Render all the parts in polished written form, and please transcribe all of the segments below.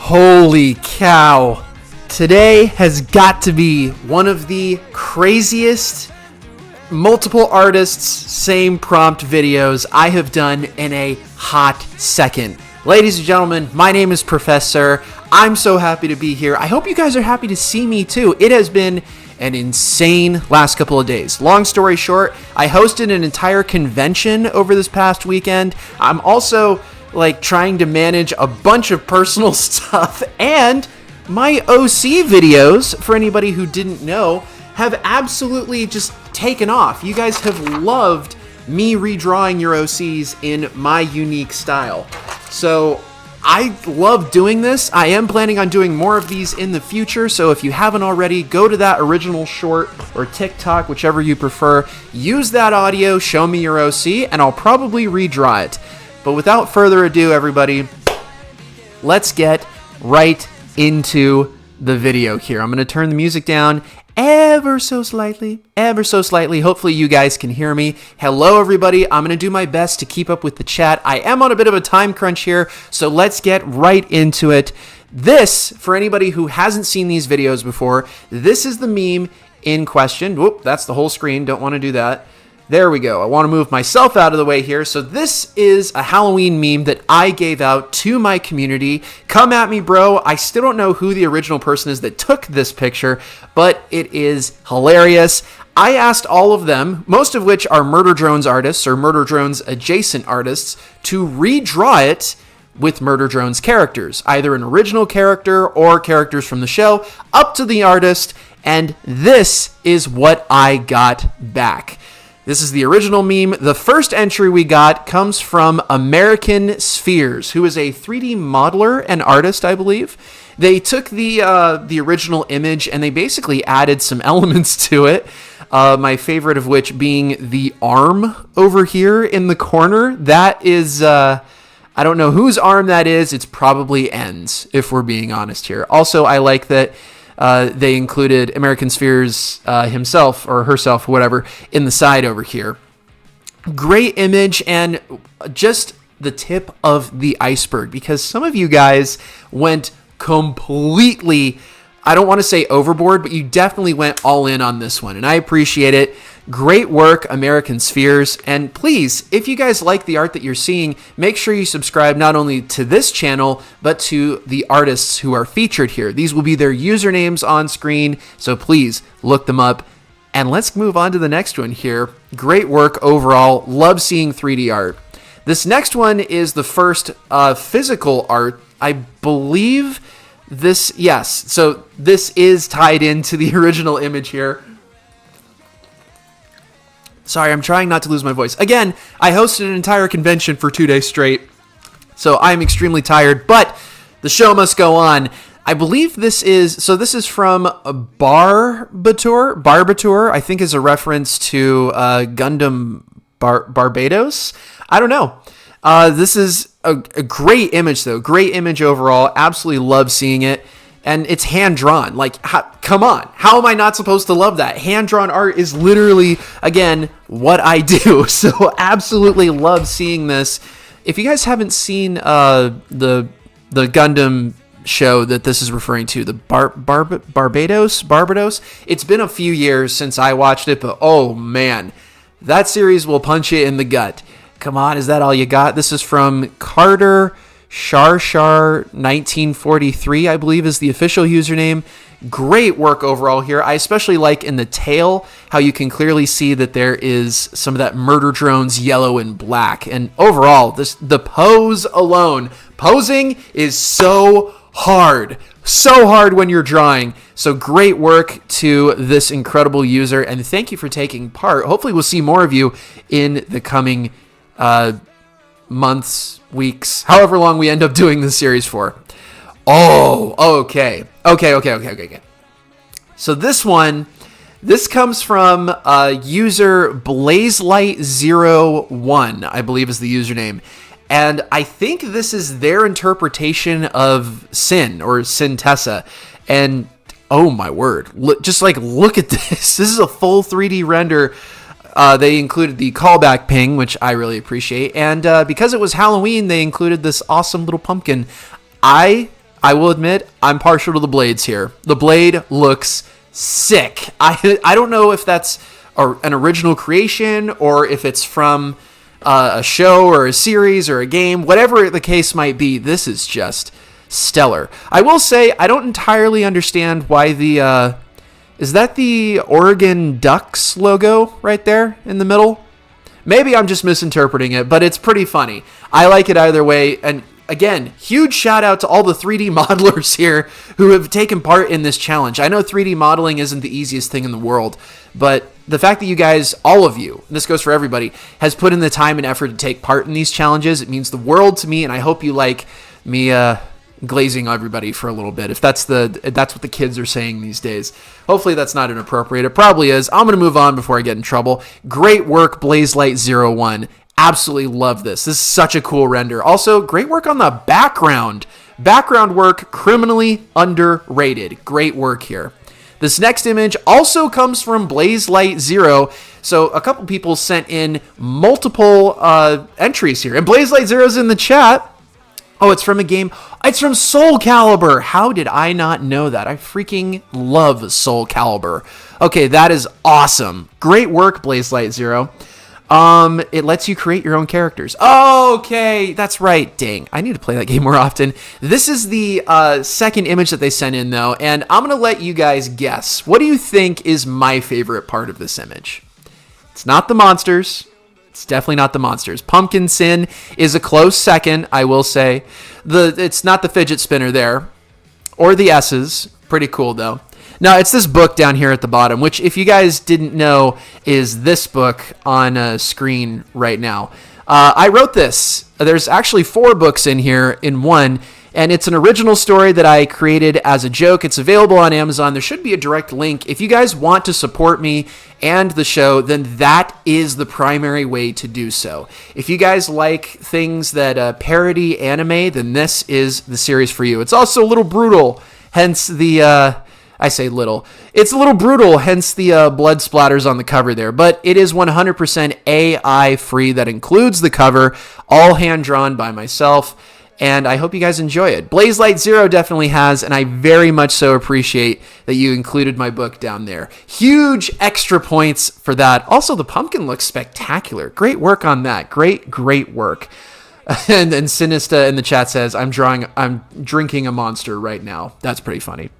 Holy cow. Today has got to be one of the craziest multiple artists, same prompt videos I have done in a hot second. Ladies and gentlemen, my name is Professor. I'm so happy to be here. I hope you guys are happy to see me too. It has been an insane last couple of days. Long story short, I hosted an entire convention over this past weekend. I'm also trying to manage a bunch of personal stuff, and my OC videos, for anybody who didn't know, have absolutely just taken off. You guys have loved me redrawing your OCs in my unique style. So I love doing this. I am planning on doing more of these in the future, so if you haven't already, go to that original short or TikTok, whichever you prefer, use that audio, show me your OC, and I'll probably redraw it. But without further ado, everybody, let's get right into the video here. I'm going to turn the music down ever so slightly. Hopefully you guys can hear me. Hello, everybody. I'm going to do my best to keep up with the chat. I am on a bit of a time crunch here, so let's get right into it. This, for anybody who hasn't seen these videos before, this is the meme in question. Whoop, that's the whole screen. Don't want to do that. There we go. I want to move myself out of the way here. So this is a Halloween meme that I gave out to my community. Come at me, bro. I still don't know who the original person is that took this picture, but it is hilarious. I asked all of them, most of which are Murder Drones artists or Murder Drones adjacent artists, to redraw it with Murder Drones characters, either an original character or characters from the show, up to the artist, and this is what I got back. This is the original meme. The first entry we got comes from American Spheres, who is a 3D modeler and artist, I believe. They took the original image and they basically added some elements to it. My favorite of which being the arm over here in the corner. That is, I don't know whose arm that is. It's probably N's, if we're being honest here. Also, I like that they included American Spheres himself or herself, whatever, in the side over here. Great image and just the tip of the iceberg, because some of you guys went completely, I don't want to say overboard, but you definitely went all in on this one, and I appreciate it. Great work, American Spheres. And please, if you guys like the art that you're seeing, make sure you subscribe not only to this channel, but to the artists who are featured here. These will be their usernames on screen, so please look them up. And let's move on to the next one here. Great work overall. Love seeing 3D art. This next one is the first physical art. I believe this, yes. So this is tied into the original image here. Sorry, I'm trying not to lose my voice. Again, I hosted an entire convention for 2 days straight, so I'm extremely tired, but the show must go on. I believe this is from Barbator, I think is a reference to Gundam Barbados. I don't know. This is a great image, though. Great image overall. Absolutely love seeing it. And it's hand-drawn. Come on. How am I not supposed to love that? Hand-drawn art is literally, again, what I do. So absolutely love seeing this. If you guys haven't seen the Gundam show that this is referring to, the Barbados, it's been a few years since I watched it, but oh man, that series will punch you in the gut. Come on, is that all you got? This is from Carter Shar 1943, I believe is the official username. Great work overall here. I especially like in the tail how you can clearly see that there is some of that Murder Drones yellow and black. And overall, the pose alone, posing is so hard when you're drawing. So great work to this incredible user, and thank you for taking part. Hopefully we'll see more of you in the coming months, weeks, however long we end up doing this series for. Oh, okay. So this comes from user BlazeLight01, I believe is the username. And I think this is their interpretation of Sin or Sintessa. And oh my word, look at this. This is a full 3D render. They included the callback ping, which I really appreciate. And because it was Halloween, they included this awesome little pumpkin. I I will admit, I'm partial to the blades here. The blade looks sick. I don't know if that's an original creation or if it's from a show or a series or a game. Whatever the case might be, this is just stellar. I will say, I don't entirely understand why the... is that the Oregon Ducks logo right there in the middle? Maybe I'm just misinterpreting it, but it's pretty funny. I like it either way. And again, huge shout out to all the 3D modelers here who have taken part in this challenge. I know 3D modeling isn't the easiest thing in the world, but the fact that you guys, all of you, and this goes for everybody, has put in the time and effort to take part in these challenges, it means the world to me, and I hope you like me glazing everybody for a little bit, if that's what the kids are saying these days. Hopefully that's not inappropriate. It probably is. I'm going to move on before I get in trouble. Great work, BlazeLight01. Absolutely love this. This is such a cool render. Also, great work on the background. Background work, criminally underrated. Great work here. This next image also comes from BlazeLight0. So a couple people sent in multiple entries here. And BlazeLight0's in the chat. Oh, it's from a game. It's from Soul Calibur. How did I not know that? I freaking love Soul Calibur. Okay, that is awesome. Great work, BlazeLight0. It lets you create your own characters. Okay, that's right. Dang, I need to play that game more often. This is the second image that they sent in, though, and I'm going to let you guys guess. What do you think is my favorite part of this image? It's not the monsters. It's definitely not the monsters. Pumpkin Sin is a close second, I will say. It's not the fidget spinner there, or the S's. Pretty cool, though. Now, it's this book down here at the bottom, which, if you guys didn't know, is this book on screen right now. I wrote this. There's actually 4 books in here in one, and it's an original story that I created as a joke. It's available on Amazon. There should be a direct link. If you guys want to support me and the show, then that is the primary way to do so. If you guys like things that parody anime, then this is the series for you. It's also a little brutal, hence the... I say little. It's a little brutal, hence the blood splatters on the cover there. But it is 100% AI free. That includes the cover, all hand-drawn by myself. And I hope you guys enjoy it. BlazeLight0 definitely has, and I very much so appreciate that you included my book down there. Huge extra points for that. Also, the pumpkin looks spectacular. Great work on that. Great work. And Sinista in the chat says, I'm drinking a monster right now. That's pretty funny.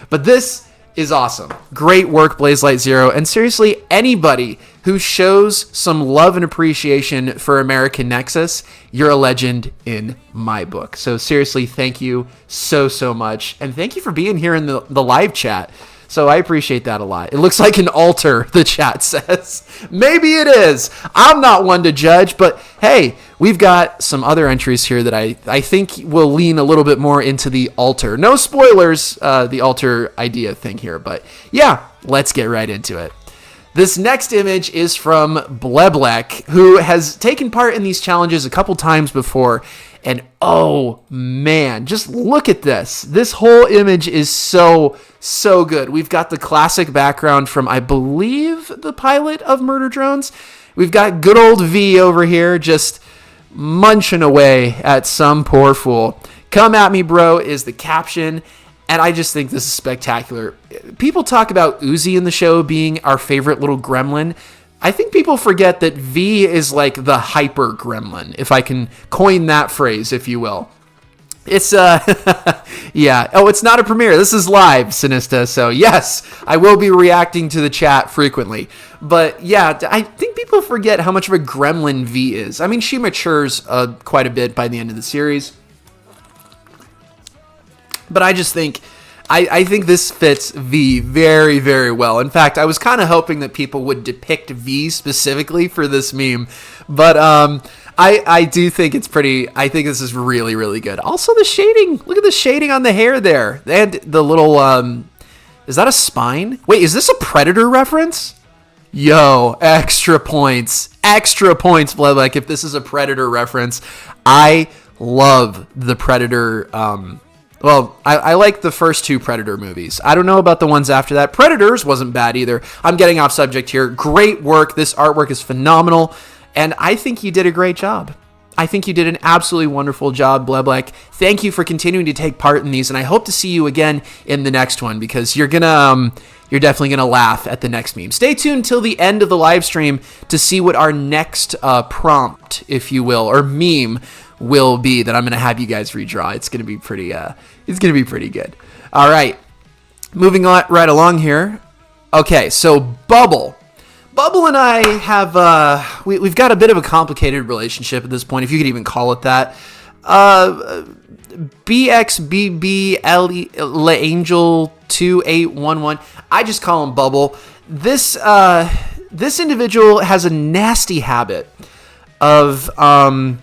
But this is awesome. Great work, BlazeLight0. And seriously, anybody who shows some love and appreciation for American Nexus, you're a legend in my book. So seriously, thank you so much. And thank you for being here in the live chat. So I appreciate that a lot. It looks like an altar, the chat says. Maybe it is. I'm not one to judge, but hey, we've got some other entries here that I think will lean a little bit more into the altar. No spoilers, the altar idea thing here, but yeah, let's get right into it. This next image is from Bleblek, who has taken part in these challenges a couple times before. And oh man, just look at this. This whole image is so good. We've got the classic background from, I believe, the pilot of Murder Drones. We've got good old V over here just munching away at some poor fool. Come at me, bro, is the caption. And I just think this is spectacular. People talk about Uzi in the show being our favorite little gremlin. I think people forget that V is like the hyper gremlin, if I can coin that phrase, if you will. It's, yeah. Oh, it's not a premiere. This is live, Sinista. So yes, I will be reacting to the chat frequently. But yeah, I think people forget how much of a gremlin V is. I mean, she matures quite a bit by the end of the series. But I just think, I think this fits V very well. In fact, I was kind of hoping that people would depict V specifically for this meme. But I do think it's pretty, I think this is really good. Also the shading, look at the shading on the hair there. And the little, is that a spine? Wait, is this a Predator reference? Yo, extra points, Bleblek, if this is a Predator reference. I love the Predator, well, I like the first 2 Predator movies. I don't know about the ones after that. Predators wasn't bad either. I'm getting off subject here. Great work. This artwork is phenomenal. And I think you did a great job. I think you did an absolutely wonderful job, Bleblek. Thank you for continuing to take part in these, and I hope to see you again in the next one, because you're definitely gonna laugh at the next meme. Stay tuned till the end of the live stream to see what our next prompt, if you will, or meme will be that I'm gonna have you guys redraw. It's gonna be pretty good. All right, moving on right along here. Okay, so Bubble and I have we've got a bit of a complicated relationship at this point, if you could even call it that. BXBB Angel 2811. I just call him Bubble. This individual has a nasty habit of how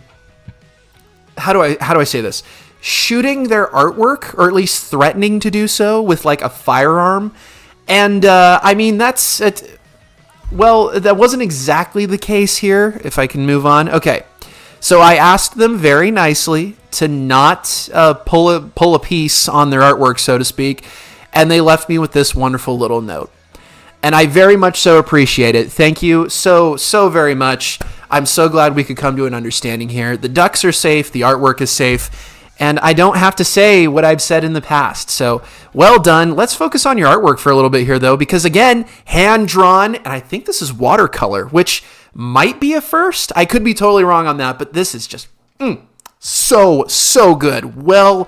do I say this? Shooting their artwork, or at least threatening to do so, with like a firearm. And I mean, that's it. Well, that wasn't exactly the case here, if I can move on. Okay, so I asked them very nicely to not pull a piece on their artwork, so to speak, and they left me with this wonderful little note. And I very much so appreciate it. Thank you so very much. I'm so glad we could come to an understanding here. The ducks are safe, the artwork is safe, and I don't have to say what I've said in the past. So, well done. Let's focus on your artwork for a little bit here, though, because, again, hand-drawn, and I think this is watercolor, which might be a first. I could be totally wrong on that, but this is just so good. Well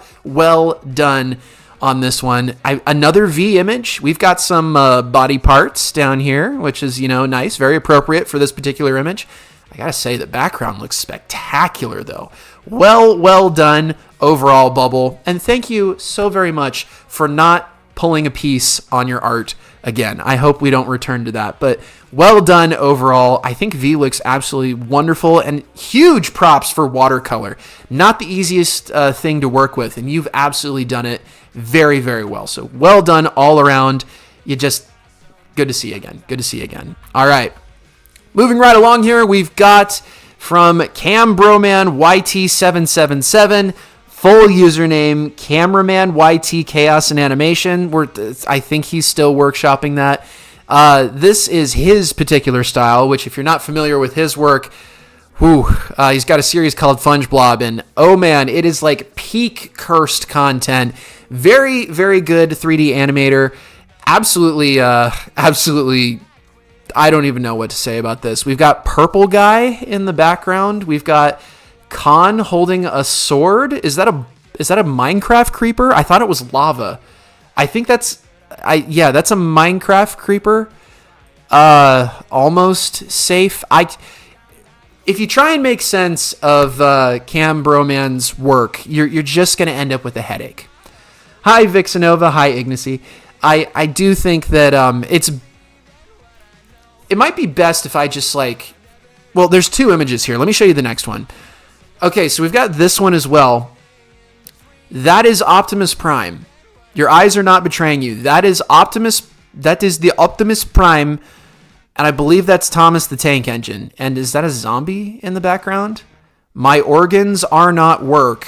done on this one. Another V image. We've got some body parts down here, which is, nice, very appropriate for this particular image. I gotta say, the background looks spectacular, though. Well done overall, Bubble. And thank you so very much for not pulling a piece on your art again. I hope we don't return to that. But well done overall. I think V looks absolutely wonderful, and huge props for watercolor. Not the easiest thing to work with, and you've absolutely done it very well. So well done all around. Good to see you again. All right. Moving right along here, we've got from Cambroman YT777, full username Cameraman YT Chaos and Animation. I think he's still workshopping that. This is his particular style, which, if you're not familiar with his work, he's got a series called Funge Blob, and oh man, it is like peak cursed content. Very good 3D animator. Absolutely. I don't even know what to say about this. We've got Purple Guy in the background. We've got Khan holding a sword. Is that a Minecraft creeper? I thought it was lava. I think that's a Minecraft creeper. Almost safe. If you try and make sense of Cam Broman's work, you're just going to end up with a headache. Hi Vixenova. Hi Ignacy. I do think that it might be best if I just there's two images here. Let me show you the next one. Okay, so we've got this one as well. That is Optimus Prime. Your eyes are not betraying you. That is the Optimus Prime, and I believe that's Thomas the Tank Engine. And is that a zombie in the background? My organs are not work.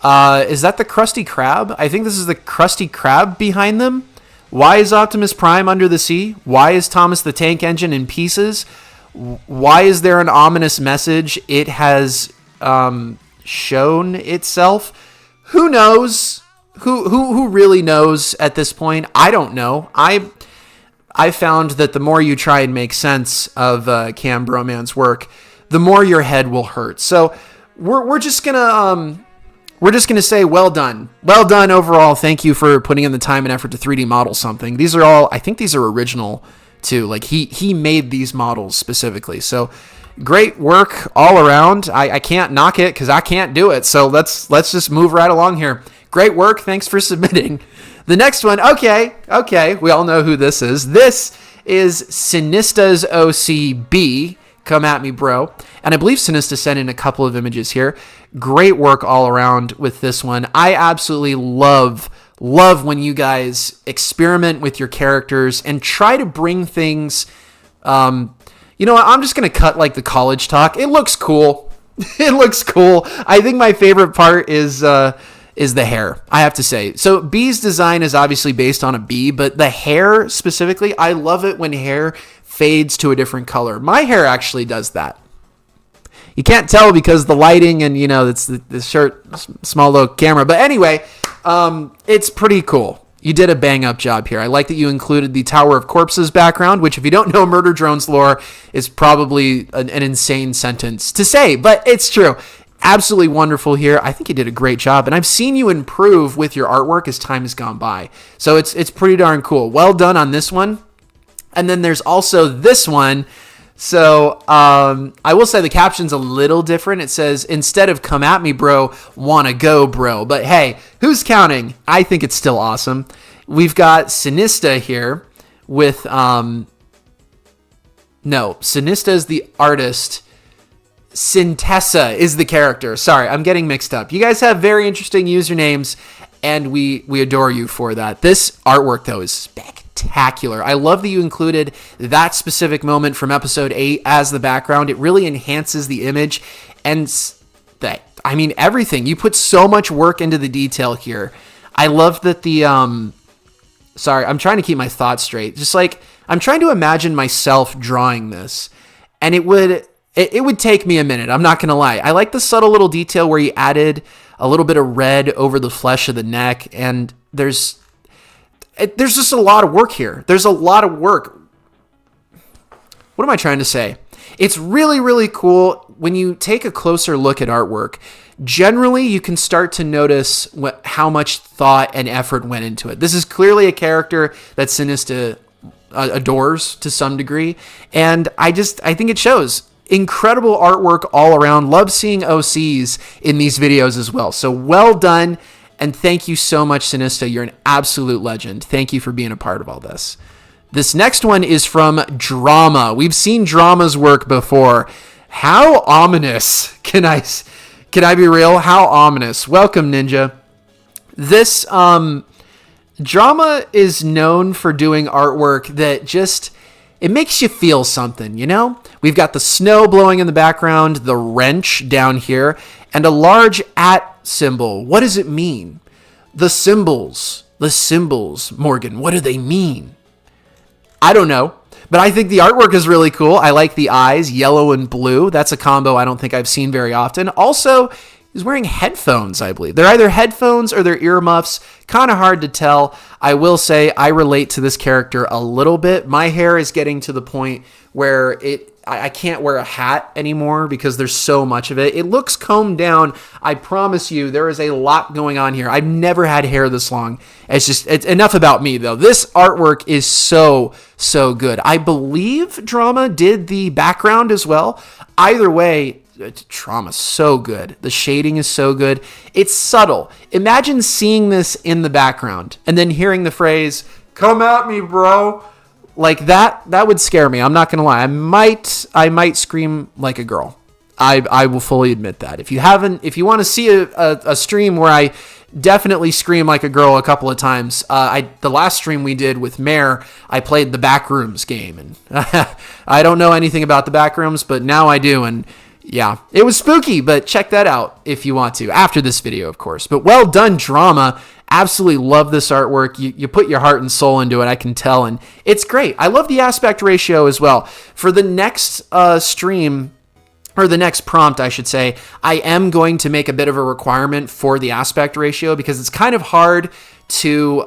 Is that the Krusty Krab? I think this is the Krusty Krab behind them. Why is Optimus Prime under the sea? Why is Thomas the Tank Engine in pieces? Why is there an ominous message? It has shown itself. Who knows? Who really knows at this point? I don't know. I found that the more you try and make sense of Cam Broman's work, the more your head will hurt. So we're just gonna say well done overall. Thank you for putting in the time and effort to 3D model something. I think these are original too. Like he made these models specifically. So great work all around. I can't knock it because I can't do it. So let's just move right along here. Great work. Thanks for submitting. The next one. Okay. We all know who this is. This is Sinista's OCB. Come at me, bro. And I believe Sinista sent in a couple of images here. Great work all around with this one. I absolutely love when you guys experiment with your characters and try to bring things. I'm just going to cut like the college talk. It looks cool. I think my favorite part is the hair, I have to say. So Bee's design is obviously based on a bee, but the hair specifically, I love it when hair fades to a different color. My hair actually does that. You can't tell because the lighting and, it's the shirt, small little camera. But anyway, it's pretty cool. You did a bang-up job here. I like that you included the Tower of Corpses background, which, if you don't know Murder Drones lore, is probably an insane sentence to say, but it's true. Absolutely wonderful here. I think you did a great job, and I've seen you improve with your artwork as time has gone by. So it's pretty darn cool. Well done on this one. And then there's also this one. So I will say the caption's a little different. It says, instead of "come at me, bro, wanna go, bro." But hey, who's counting? I think it's still awesome. We've got Sinista here with Sinista is the artist. Sintessa is the character. Sorry, I'm getting mixed up. You guys have very interesting usernames, and we adore you for that. This artwork, though, is spectacular. I love that you included that specific moment from episode 8 as the background. It really enhances the image, and everything. You put so much work into the detail here. I love that the sorry, I'm trying to keep my thoughts straight. Just like, I'm trying to imagine myself drawing this, and it would take me a minute. I'm not going to lie. I like the subtle little detail where you added a little bit of red over the flesh of the neck, and there's just a lot of work here. There's a lot of work. What am I trying to say? It's really, really cool when you take a closer look at artwork. Generally, you can start to notice how much thought and effort went into it. This is clearly a character that Sinista adores to some degree, and I think it shows. Incredible artwork all around. Love seeing OCs in these videos as well. So well done, and thank you so much, Sinista. You're an absolute legend. Thank you for being a part of all this. This next one is from Drama. We've seen Drama's work before. How ominous. Can I be real? How ominous. Welcome, Ninja. This Drama is known for doing artwork that just, it makes you feel something, We've got the snow blowing in the background, the wrench down here, and a large @ symbol. What does it mean? The symbols, Morgan, what do they mean? I don't know, but I think the artwork is really cool. I like the eyes, yellow and blue. That's a combo I don't think I've seen very often. Also, he's wearing headphones, I believe. They're either headphones or they're earmuffs. Kind of hard to tell. I will say I relate to this character a little bit. My hair is getting to the point where I can't wear a hat anymore because there's so much of it. It looks combed down. I promise you there is a lot going on here. I've never had hair this long. It's enough about me, though. This artwork is so good. I believe Drama did the background as well. Either way, Drama's so good. The shading is so good. It's subtle. Imagine seeing this in the background and then hearing the phrase, "Come at me, bro." Like that would scare me. I'm not going to lie. I might scream like a girl. I will fully admit that. If you want to see a stream where I definitely scream like a girl a couple of times, the last stream we did with Mare, I played the Backrooms game, and I don't know anything about the Backrooms, but now I do, and yeah, it was spooky, but check that out if you want to, after this video, of course. But well done, Drama. Absolutely love this artwork. You put your heart and soul into it, I can tell, and it's great. I love the aspect ratio as well. For the next stream, or the next prompt, I should say, I am going to make a bit of a requirement for the aspect ratio because it's kind of hard to,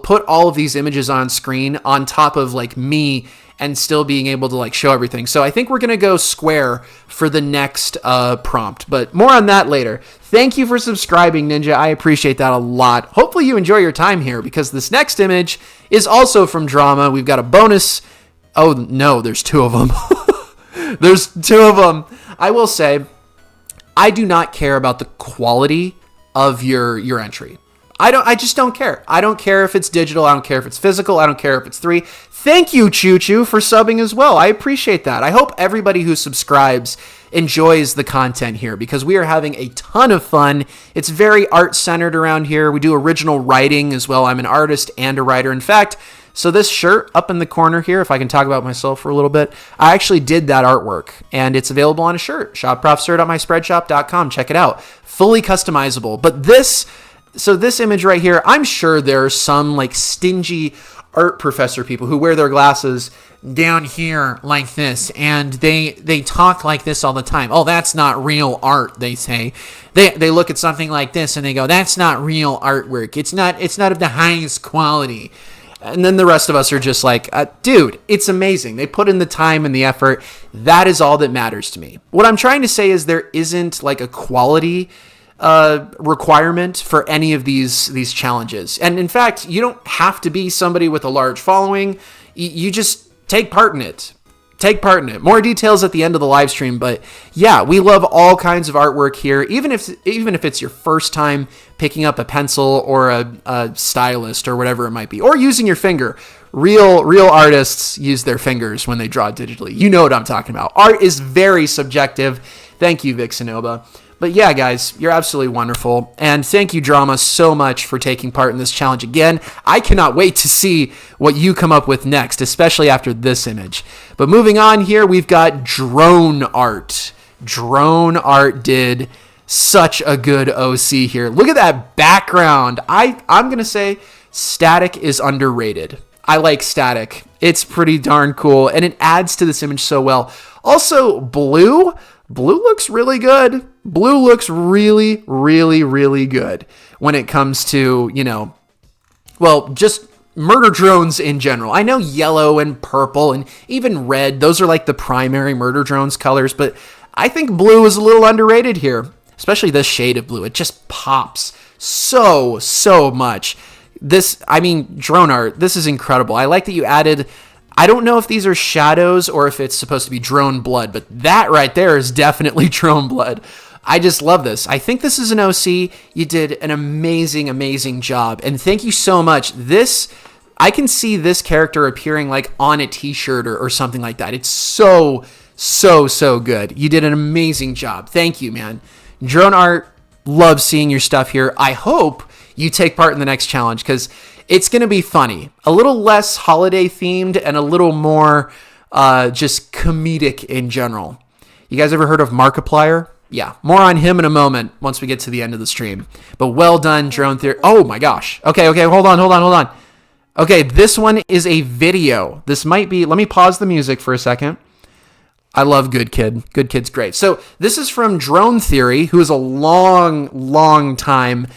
put all of these images on screen on top of like me and still being able to like show everything. So I think we're going to go square for the next prompt, but more on that later. Thank you for subscribing, Ninja. I appreciate that a lot. Hopefully you enjoy your time here because this next image is also from Drama. We've got a bonus. Oh no, there's two of them. There's two of them. I will say, I do not care about the quality of your entry. I just don't care. I don't care if it's digital. I don't care if it's physical. I don't care if it's 3. Thank you, Choo Choo, for subbing as well. I appreciate that. I hope everybody who subscribes enjoys the content here because we are having a ton of fun. It's very art-centered around here. We do original writing as well. I'm an artist and a writer. In fact, so this shirt up in the corner here, if I can talk about myself for a little bit, I actually did that artwork, and it's available on a shirt, shopprofsir.myspreadshop.com. Check it out. Fully customizable. But this image right here, I'm sure there's some like stingy art professor people who wear their glasses down here like this, and they talk like this all the time. Oh, that's not real art, they say. They look at something like this and they go, that's not real artwork. It's not of the highest quality. And then the rest of us are just like, dude, it's amazing. They put in the time and the effort. That is all that matters to me. What I'm trying to say is there isn't like a quality requirement for any of these challenges. And in fact, you don't have to be somebody with a large following. You just take part in it. Take part in it. More details at the end of the live stream, but yeah, we love all kinds of artwork here, even if it's your first time picking up a pencil or a stylus or whatever it might be, or using your finger. Real artists use their fingers when they draw digitally. You know what I'm talking about. Art is very subjective. Thank you, Vixenoba. But yeah, guys, you're absolutely wonderful. And thank you, Drama, so much for taking part in this challenge again. I cannot wait to see what you come up with next, especially after this image. But moving on here, we've got drone art. Drone art did such a good OC here. Look at that background. I'm going to say static is underrated. I like static. It's pretty darn cool, and it adds to this image so well. Also, blue looks really good. Blue looks really, really, really good when it comes to, just murder drones in general. I know yellow and purple and even red, those are like the primary murder drones colors, but I think blue is a little underrated here, especially this shade of blue. It just pops so much. Drone art, this is incredible. I like that you added, I don't know if these are shadows or if it's supposed to be drone blood, but that right there is definitely drone blood. I just love this. I think this is an OC. You did an amazing, amazing job. And thank you so much. I can see this character appearing like on a t-shirt or something like that. It's so good. You did an amazing job. Thank you, man. Drone art, love seeing your stuff here. I hope you take part in the next challenge because it's going to be funny. A little less holiday themed and a little more just comedic in general. You guys ever heard of Markiplier? Yeah, more on him in a moment once we get to the end of the stream. But well done, Drone Theory. Oh my gosh. Okay, hold on. Okay, this one is a video. This might be, let me pause the music for a second. I love Good Kid. Good Kid's great. So this is from Drone Theory, who is a long time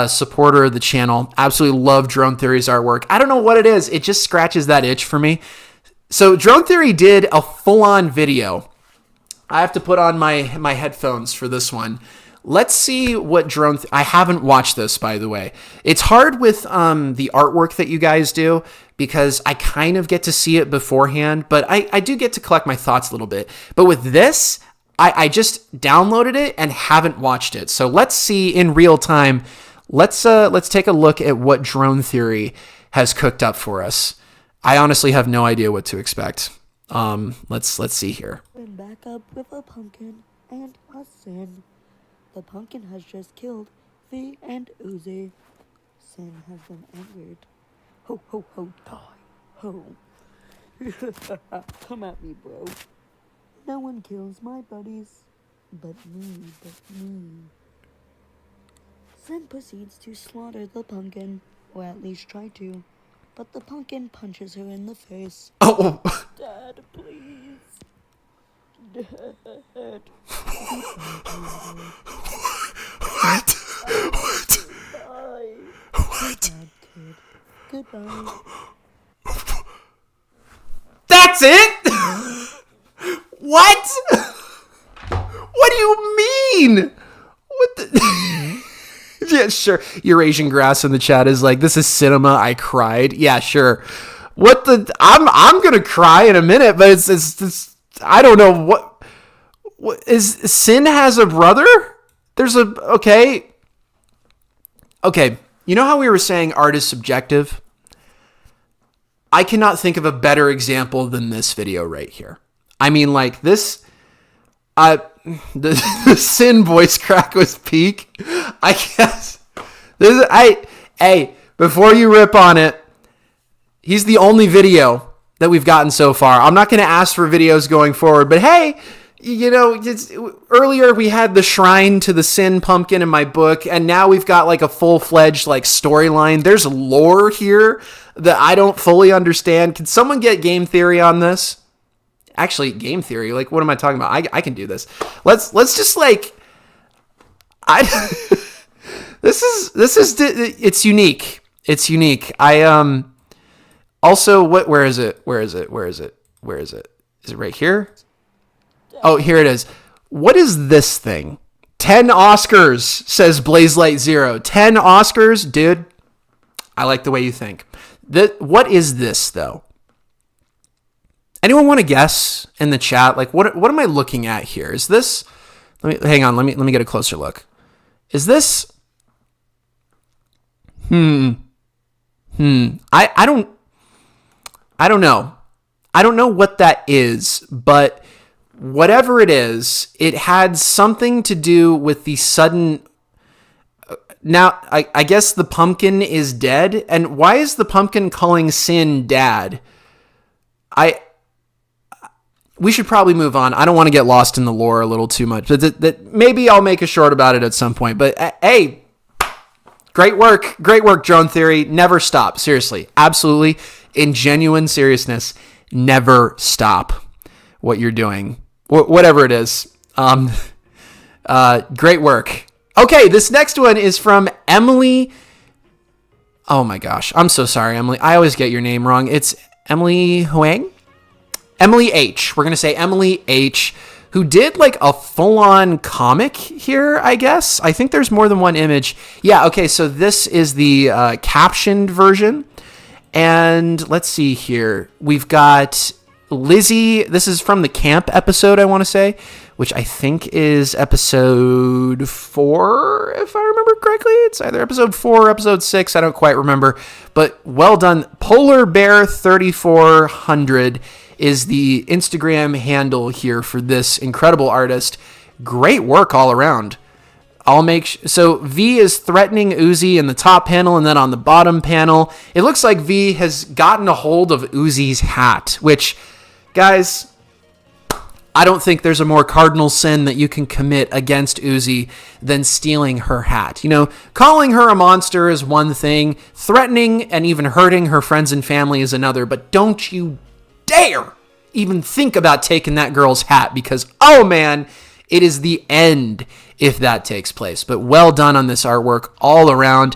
supporter of the channel. Absolutely love Drone Theory's artwork. I don't know what it is. It just scratches that itch for me. So Drone Theory did a full-on video. I have to put on my headphones for this one. Let's see what I haven't watched this, by the way. It's hard with the artwork that you guys do because I kind of get to see it beforehand, but I do get to collect my thoughts a little bit. But with this, I just downloaded it and haven't watched it. So let's see in real time. Let's take a look at what Drone Theory has cooked up for us. I honestly have no idea what to expect. Let's see here. Been back up with a pumpkin and a sin. The pumpkin has just killed V and Uzi. Sin has been angered. Ho ho ho die. Ho. Come at me, bro. No one kills my buddies. But me. Sin proceeds to slaughter the pumpkin, or at least try to. But the pumpkin punches her in the face. Oh. Dad, please. Dad. What? Goodbye. What? Bad kid. Goodbye. That's it? What? What do you mean? What the... Yeah, sure. Eurasian Grass in the chat is like, this is cinema. I cried. Yeah, sure. What the... I'm gonna cry in a minute, but it's I don't know what is Sin has a brother? There's a... Okay. You know how we were saying art is subjective? I cannot think of a better example than this video right here. I mean, like, this... the Sin voice crack was peak. I guess. Hey, before you rip on it, he's the only video that we've gotten so far. I'm not going to ask for videos going forward, but hey, you know, earlier we had the shrine to the sin pumpkin in my book, and now we've got like a full-fledged like storyline. There's lore here that I don't fully understand. Can someone get game theory on this? Actually, game theory, like what am I talking about? I can do this. Let's just like this is it's unique. It's unique. Also, where is it? Is it right here? Oh, here it is. What is this thing? 10 Oscars, says Blazelight Zero. 10 Oscars? Dude, I like the way you think. What is this, though? Anyone want to guess in the chat? Like, what am I looking at here? Is this... Hang on, let me get a closer look. Is this... I don't know. I don't know what that is, but... whatever it is, it had something to do with the sudden... Now, I guess the pumpkin is dead. And why is the pumpkin calling Sin dad? We should probably move on. I don't want to get lost in the lore a little too much. Maybe I'll make a short about it at some point. But hey, great work. Great work, Drone Theory. Never stop. Seriously. Absolutely. In genuine seriousness, never stop what you're doing. Whatever it is. Great work. Okay, this next one is from Emily. Oh my gosh. I'm so sorry, Emily. I always get your name wrong. It's Emily Huang? Emily H. We're going to say Emily H., who did like a full-on comic here, I guess. I think there's more than one image. Yeah, okay, so this is the captioned version. And let's see here. We've got... Lizzie, this is from the camp episode, I want to say, which I think is episode 4, if I remember correctly. It's either episode 4 or episode 6. I don't quite remember, but well done. Polar Bear 3400 is the Instagram handle here for this incredible artist. Great work all around. So V is threatening Uzi in the top panel, and then on the bottom panel, it looks like V has gotten a hold of Uzi's hat, which... guys, I don't think there's a more cardinal sin that you can commit against Uzi than stealing her hat. You know, calling her a monster is one thing. Threatening and even hurting her friends and family is another. But don't you dare even think about taking that girl's hat, because, oh man, it is the end if that takes place. But well done on this artwork all around.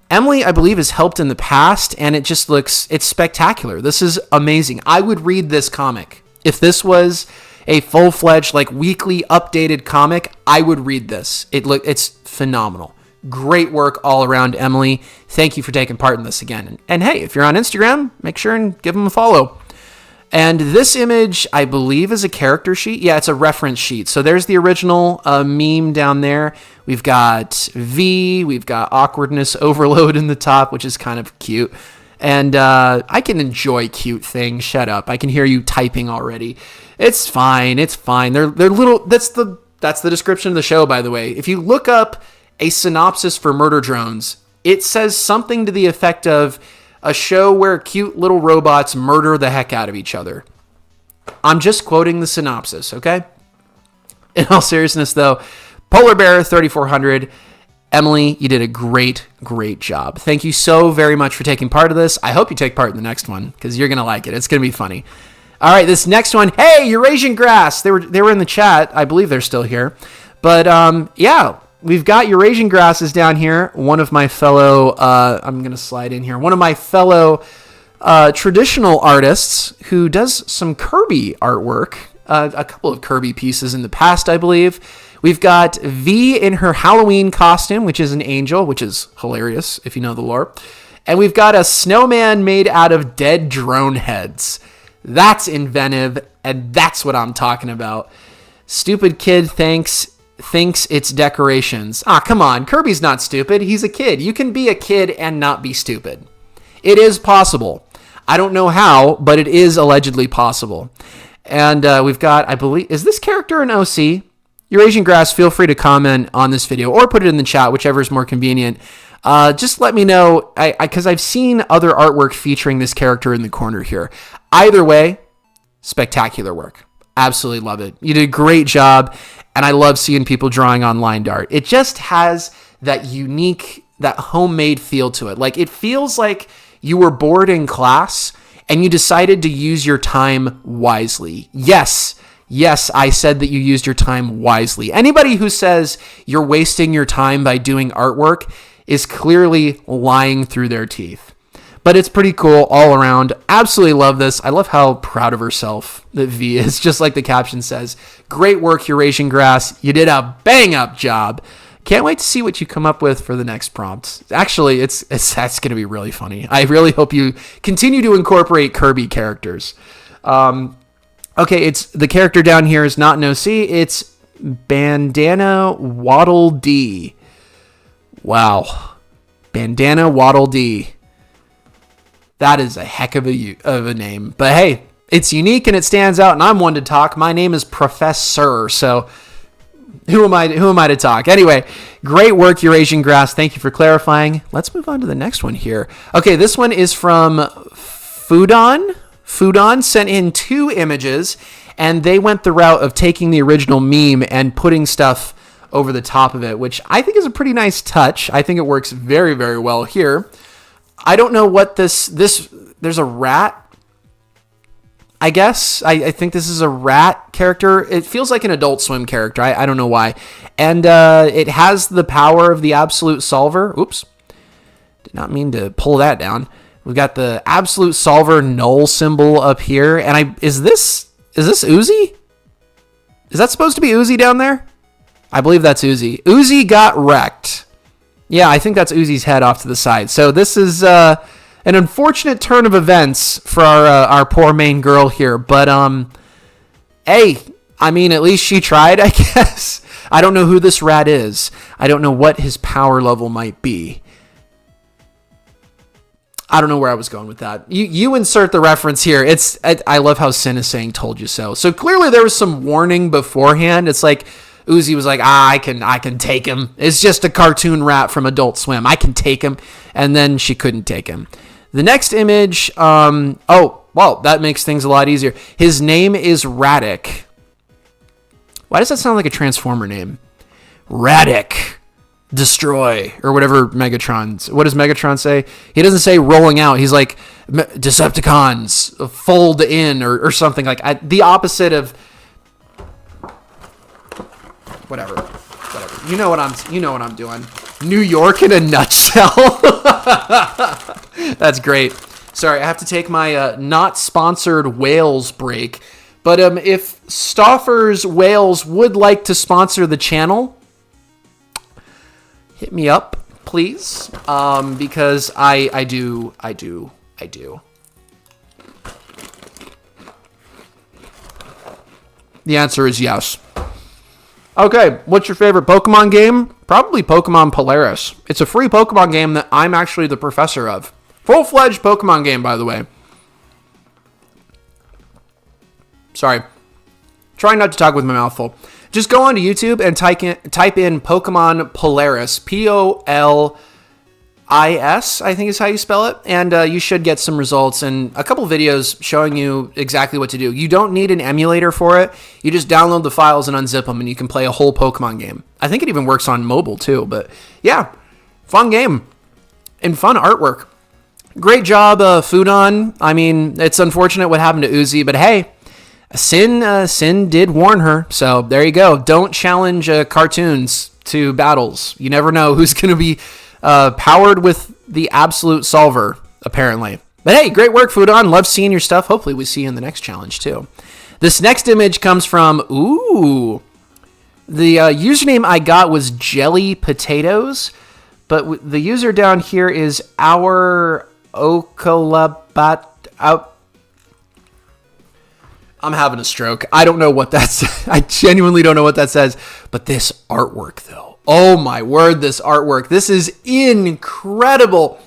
Emily, I believe, has helped in the past, and it just it's spectacular. This is amazing. I would read this comic. If this was a full-fledged, like, weekly updated comic, I would read this. It's phenomenal. Great work all around, Emily. Thank you for taking part in this again. And hey, if you're on Instagram, make sure and give them a follow. And this image, I believe, is a character sheet. Yeah, it's a reference sheet. So there's the original meme down there. We've got V. We've got awkwardness overload in the top, which is kind of cute. And I can enjoy cute things. Shut up. I can hear you typing already. It's fine. It's fine. They're little. That's the description of the show, by the way. If you look up a synopsis for Murder Drones, it says something to the effect of a show where cute little robots murder the heck out of each other. I'm just quoting the synopsis, okay? In all seriousness, though, Polar Bear 3400, Emily, you did a great, great job. Thank you so very much for taking part of this. I hope you take part in the next one, because you're going to like it. It's going to be funny. All right, this next one. Hey, Eurasian Grass. They were in the chat. I believe they're still here. But, yeah, we've got Eurasian Grasses down here. One of my fellow, I'm going to slide in here. One of my fellow traditional artists who does some Kirby artwork. A couple of Kirby pieces in the past, I believe. We've got V in her Halloween costume, which is an angel, which is hilarious if you know the lore. And we've got a snowman made out of dead drone heads. That's inventive, and that's what I'm talking about. Stupid kid thinks it's decorations. Ah, come on. Kirby's not stupid. He's a kid. You can be a kid and not be stupid. It is possible. I don't know how, but it is allegedly possible. And we've got, I believe, is this character an OC? Eurasian Grass, feel free to comment on this video or put it in the chat, whichever is more convenient. Just let me know, because I've seen other artwork featuring this character in the corner here. Either way, spectacular work. Absolutely love it. You did a great job, and I love seeing people drawing on line art. It just has that unique, that homemade feel to it. Like, it feels like you were bored in class and you decided to use your time wisely. Yes, I said that you used your time wisely. Anybody who says you're wasting your time by doing artwork is clearly lying through their teeth. But it's pretty cool all around. Absolutely love this. I love how proud of herself that V is, just like the caption says. Great work, Eurasian Grass. You did a bang-up job. Can't wait to see what you come up with for the next prompt. Actually, that's going to be really funny. I really hope you continue to incorporate Kirby characters. Okay, it's the character down here is not an OC. It's Bandana Waddle D. Wow. Bandana Waddle D. That is a heck of a name. But hey, it's unique and it stands out, and I'm one to talk. My name is Professor, so who am I to talk? Anyway, great work, Eurasian Grass. Thank you for clarifying. Let's move on to the next one here. Okay, this one is from Fudon. Fudon sent in 2 images, and they went the route of taking the original meme and putting stuff over the top of it, which I think is a pretty nice touch. I think it works very, very well here. I don't know what there's a rat, I guess. I think this is a rat character. It feels like an Adult Swim character. I don't know why. And it has the power of the Absolute Solver. Oops. Did not mean to pull that down. We've got the Absolute Solver null symbol up here. And is this Uzi? Is that supposed to be Uzi down there? I believe that's Uzi. Uzi got wrecked. Yeah, I think that's Uzi's head off to the side. So this is an unfortunate turn of events for our poor main girl here. But, hey, I mean, at least she tried, I guess. I don't know who this rat is. I don't know what his power level might be. I don't know where I was going with that. You insert the reference here. I love how Sin is saying "told you so." So clearly there was some warning beforehand. It's like Uzi was like, I can take him. It's just a cartoon rat from Adult Swim. I can take him. And then she couldn't take him. The next image, that makes things a lot easier. His name is Radic. Why does that sound like a Transformer name? Radic. Destroy. Or whatever Megatron. What does Megatron say? He doesn't say rolling out. He's like, Decepticons fold in or something like the opposite of whatever. You know what I'm doing. New York in a nutshell. That's great. Sorry, I have to take my not sponsored Wales break. But if Stauffer's Wales would like to sponsor the channel, hit me up, please. Because I do. The answer is yes. Okay, what's your favorite Pokemon game? Probably Pokemon Polaris. It's a free Pokemon game that I'm actually the professor of. Full-fledged Pokemon game, by the way. Sorry. Trying not to talk with my mouth full. Just go onto YouTube and type in Pokemon Polaris. P-O-L-I-S, I think is how you spell it. And you should get some results and a couple videos showing you exactly what to do. You don't need an emulator for it. You just download the files and unzip them, and you can play a whole Pokemon game. I think it even works on mobile, too. But yeah, fun game and fun artwork. Great job, Fudon. I mean, it's unfortunate what happened to Uzi, but hey, Sin did warn her. So there you go. Don't challenge cartoons to battles. You never know who's going to be powered with the Absolute Solver, apparently. But hey, great work, Fudon. Love seeing your stuff. Hopefully we see you in the next challenge, too. This next image comes from, the username I got was Jelly Potatoes, but the user down here is our Okalabat. I'm having a stroke. I don't know what that's. I genuinely don't know what that says. But this artwork, though. Oh, my word, this artwork. This is incredible.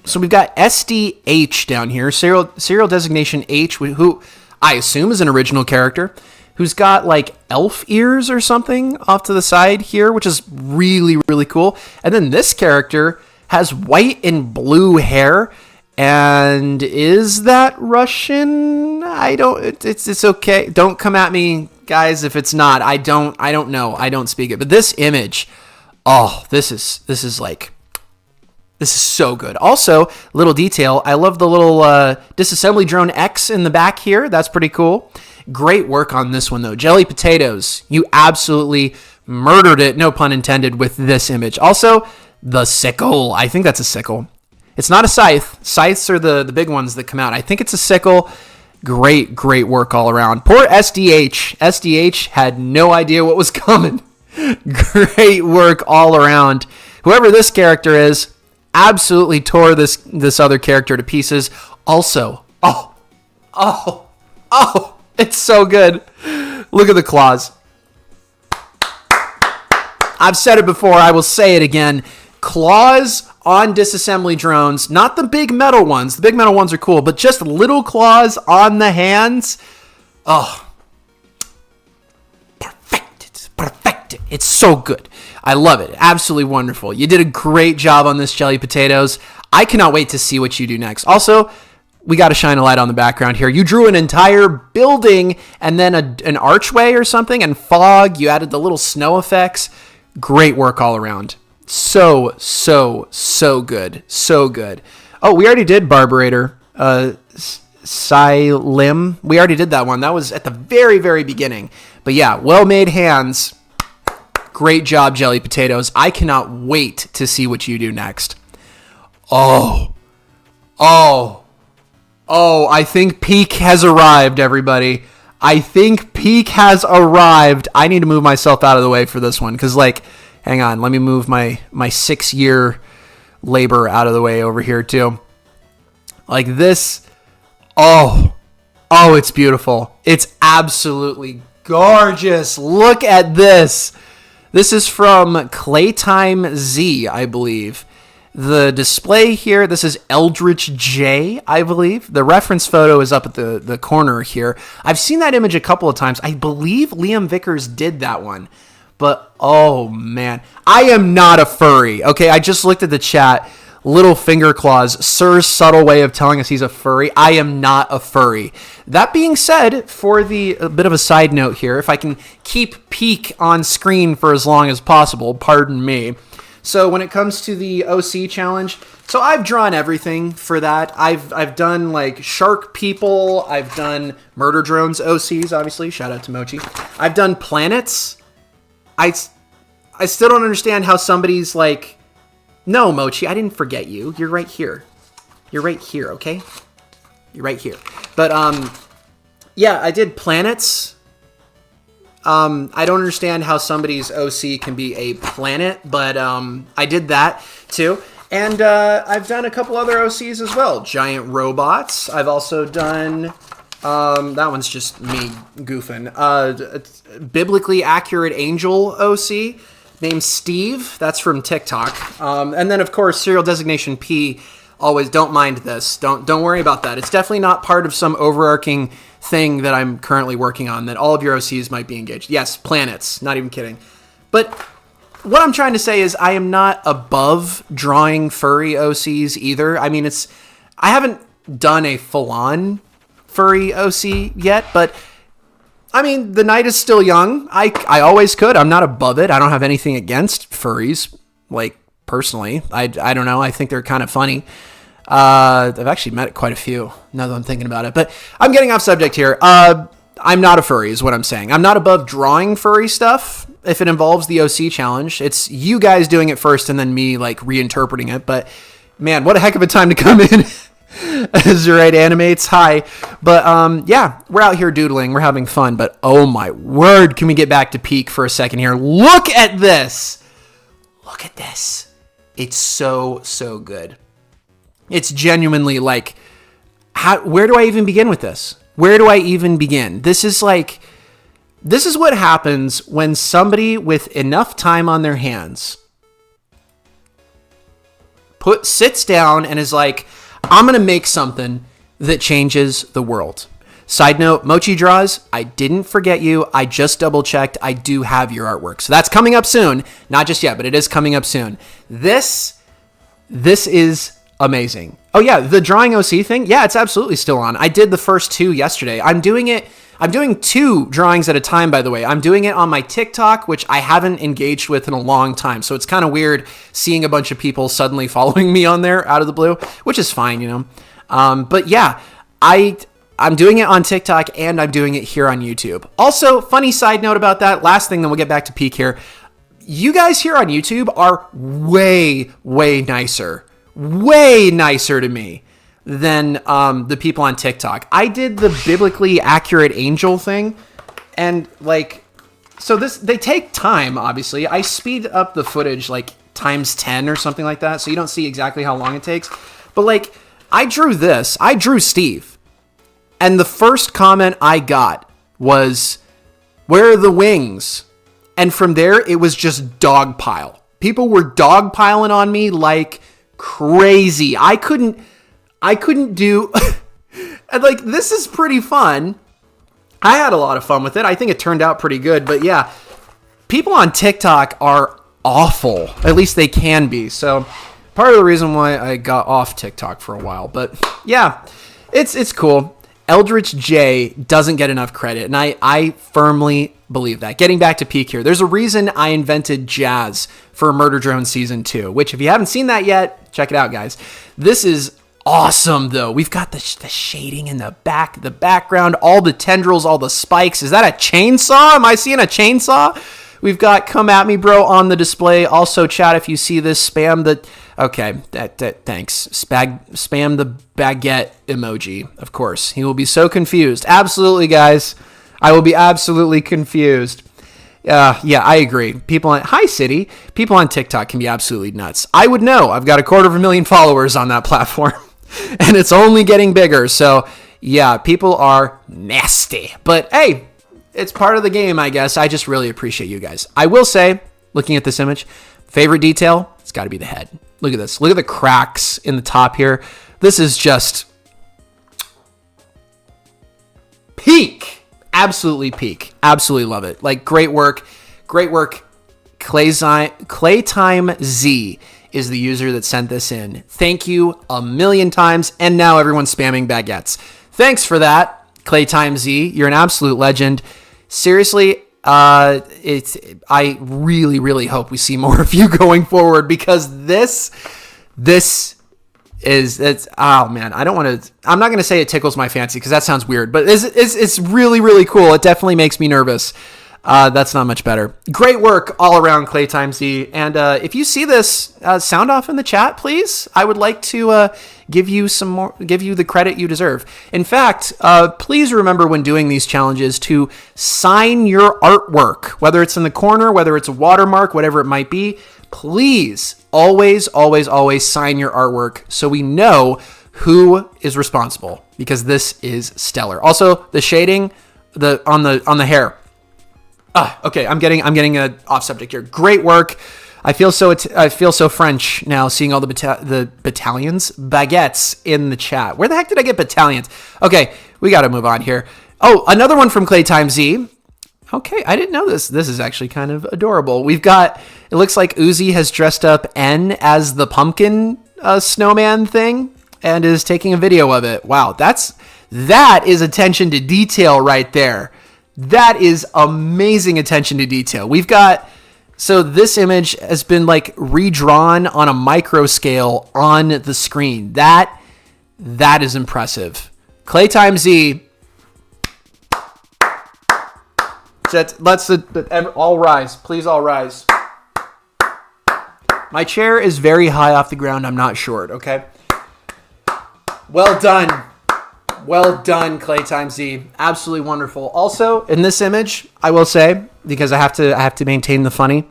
So we've got SDH down here, serial designation H, who I assume is an original character, who's got like elf ears or something off to the side here, which is really, really cool. And then this character has white and blue hair. And is that Russian? I don't. It's okay. Don't come at me, guys, if it's not. I don't know. I don't speak it. But this image, oh, this is so good. Also, little detail. I love the little disassembly drone X in the back here. That's pretty cool. Great work on this one though. Jelly Potatoes, you absolutely murdered it. No pun intended with this image. Also, the sickle. I think that's a sickle. It's not a scythe. Scythes are the big ones that come out. I think it's a sickle. Great work all around. Poor SDH. SDH had no idea what was coming. Great work all around. Whoever this character is absolutely tore this other character to pieces. Also, it's so good. Look at the claws. I've said it before. I will say it again. Claws on disassembly drones, not the big metal ones. The big metal ones are cool, but just little claws on the hands. Oh, perfect. It's so good. I love it. Absolutely wonderful. You did a great job on this, Jelly Potatoes. I cannot wait to see what you do next. Also, we got to shine a light on the background here. You drew an entire building and then an archway or something and fog. You added the little snow effects. Great work all around. So good. So good. Oh, we already did Barbarator. Silim. We already did that one. That was at the very beginning. But yeah, well-made hands. Great job, Jelly Potatoes. I cannot wait to see what you do next. Oh, I think peak has arrived, everybody. I think peak has arrived. I need to move myself out of the way for this one because, hang on, let me move my 6-year labor out of the way over here too. Like this. Oh, it's beautiful. It's absolutely gorgeous. Look at this. This is from Claytime Z, I believe. The display here, this is Eldritch J, I believe. The reference photo is up at the corner here. I've seen that image a couple of times. I believe Liam Vickers did that one. But, oh, man. I am not a furry, okay? I just looked at the chat. Little finger claws. Sir's subtle way of telling us he's a furry. I am not a furry. That being said, for a bit of a side note here, if I can keep peak on screen for as long as possible, pardon me. So when it comes to the OC challenge, so I've drawn everything for that. I've done shark people. I've done murder drones OCs, obviously. Shout out to Mochi. I've done planets. I still don't understand how somebody's no, Mochi, I didn't forget you. You're right here. You're right here, okay? You're right here. But, yeah, I did planets. I don't understand how somebody's OC can be a planet, but I did that too. And I've done a couple other OCs as well. Giant robots. I've also done, that one's just me goofing. Biblically accurate angel OC named Steve. That's from TikTok. And then, of course, serial designation P. Always don't mind this. Don't worry about that. It's definitely not part of some overarching thing that I'm currently working on that all of your OCs might be engaged. Yes, planets. Not even kidding. But what I'm trying to say is I am not above drawing furry OCs either. I mean, I haven't done a full-on furry OC yet, but I mean, the night is still young. I always could. I'm not above it. I don't have anything against furries, personally. I don't know. I think they're kind of funny. I've actually met quite a few now that I'm thinking about it, but I'm getting off subject here. I'm not a furry is what I'm saying. I'm not above drawing furry stuff if it involves the OC challenge. It's you guys doing it first and then me reinterpreting it. But man, what a heck of a time to come in. Azurite Animates, hi. But yeah, we're out here doodling. We're having fun. But oh my word, can we get back to peak for a second here? Look at this. Look at this. It's so good. It's genuinely where do I even begin with this? Where do I even begin? This is what happens when somebody with enough time on their hands sits down and is I'm going to make something that changes the world. Side note, Mochi Draws, I didn't forget you. I just double checked. I do have your artwork. So that's coming up soon. Not just yet, but it is coming up soon. This is amazing. Oh yeah, the drawing OC thing. Yeah, it's absolutely still on. I did the first 2 yesterday. I'm doing 2 drawings at a time, by the way. I'm doing it on my TikTok, which I haven't engaged with in a long time. So it's kind of weird seeing a bunch of people suddenly following me on there out of the blue, which is fine, you know. But yeah, I'm doing it on TikTok and I'm doing it here on YouTube. Also, funny side note about that. Last thing, then we'll get back to peak here. You guys here on YouTube are way, way nicer to me than the people on TikTok. I did the biblically accurate angel thing, and like, so they take time, obviously. I speed up the footage like times 10 or something like that, so you don't see exactly how long it takes. But like, I drew Steve, and the first comment I got was, "Where are the wings?" And from there, it was just dogpile. People were dogpiling on me like crazy. I couldn't do, and like, this is pretty fun. I had a lot of fun with it. I think it turned out pretty good, but yeah, people on TikTok are awful. At least they can be. So part of the reason why I got off TikTok for a while, but yeah, it's cool. Eldritch J doesn't get enough credit, and I firmly believe that. Getting back to peak here, there's a reason I invented jazz for Murder Drone Season 2, which if you haven't seen that yet, check it out, guys. This is awesome, though. We've got the shading in the background, all the tendrils, all the spikes. Is that a chainsaw? Am I seeing a chainsaw? We've got Come At Me Bro on the display. Also, chat, if you see this, spam the... Okay, thanks. Spam the baguette emoji, of course. He will be so confused. Absolutely, guys. I will be absolutely confused. Yeah, I agree. Hi, City. People on TikTok can be absolutely nuts. I would know. I've got 250,000 followers on that platform, and it's only getting bigger. So, yeah, people are nasty. But, hey, it's part of the game, I guess. I just really appreciate you guys. I will say, looking at this image, favorite detail, it's got to be the head. Look at this. Look at the cracks in the top here. This is just peak. Absolutely peak. Absolutely love it. Like, great work. Great work. Claytime Z is the user that sent this in. Thank you a million times. And now everyone's spamming baguettes. Thanks for that, Claytime Z. You're an absolute legend. Seriously, I really, really hope we see more of you going forward, because this is, oh man, I'm not going to say it tickles my fancy, because that sounds weird, but it's really, really cool. It definitely makes me nervous. That's not much better. Great work all around, Claytime Z. And if you see this, sound off in the chat, please. I would like to give you the credit you deserve. In fact, please remember when doing these challenges to sign your artwork, whether it's in the corner, whether it's a watermark, whatever it might be. Please always, always, always sign your artwork so we know who is responsible, because this is stellar. Also, the shading on the hair. Okay, I'm getting off subject here. Great work. I feel so French now, seeing all the battalions, baguettes in the chat. Where the heck did I get battalions? Okay, we got to move on here. Oh, another one from Claytime Z. Okay, I didn't know this. This is actually kind of adorable. We've got, it looks like Uzi has dressed up N as the pumpkin snowman thing and is taking a video of it. Wow, that is attention to detail right there. That is amazing attention to detail. We've got, so this image has been like redrawn on a micro scale on the screen. That is impressive. Claytime Z. Let's all rise. Please all rise. My chair is very high off the ground. I'm not short, okay? Well done. Well done, Claytime Z. Absolutely wonderful. Also, in this image, I will say, because I have to maintain the funny,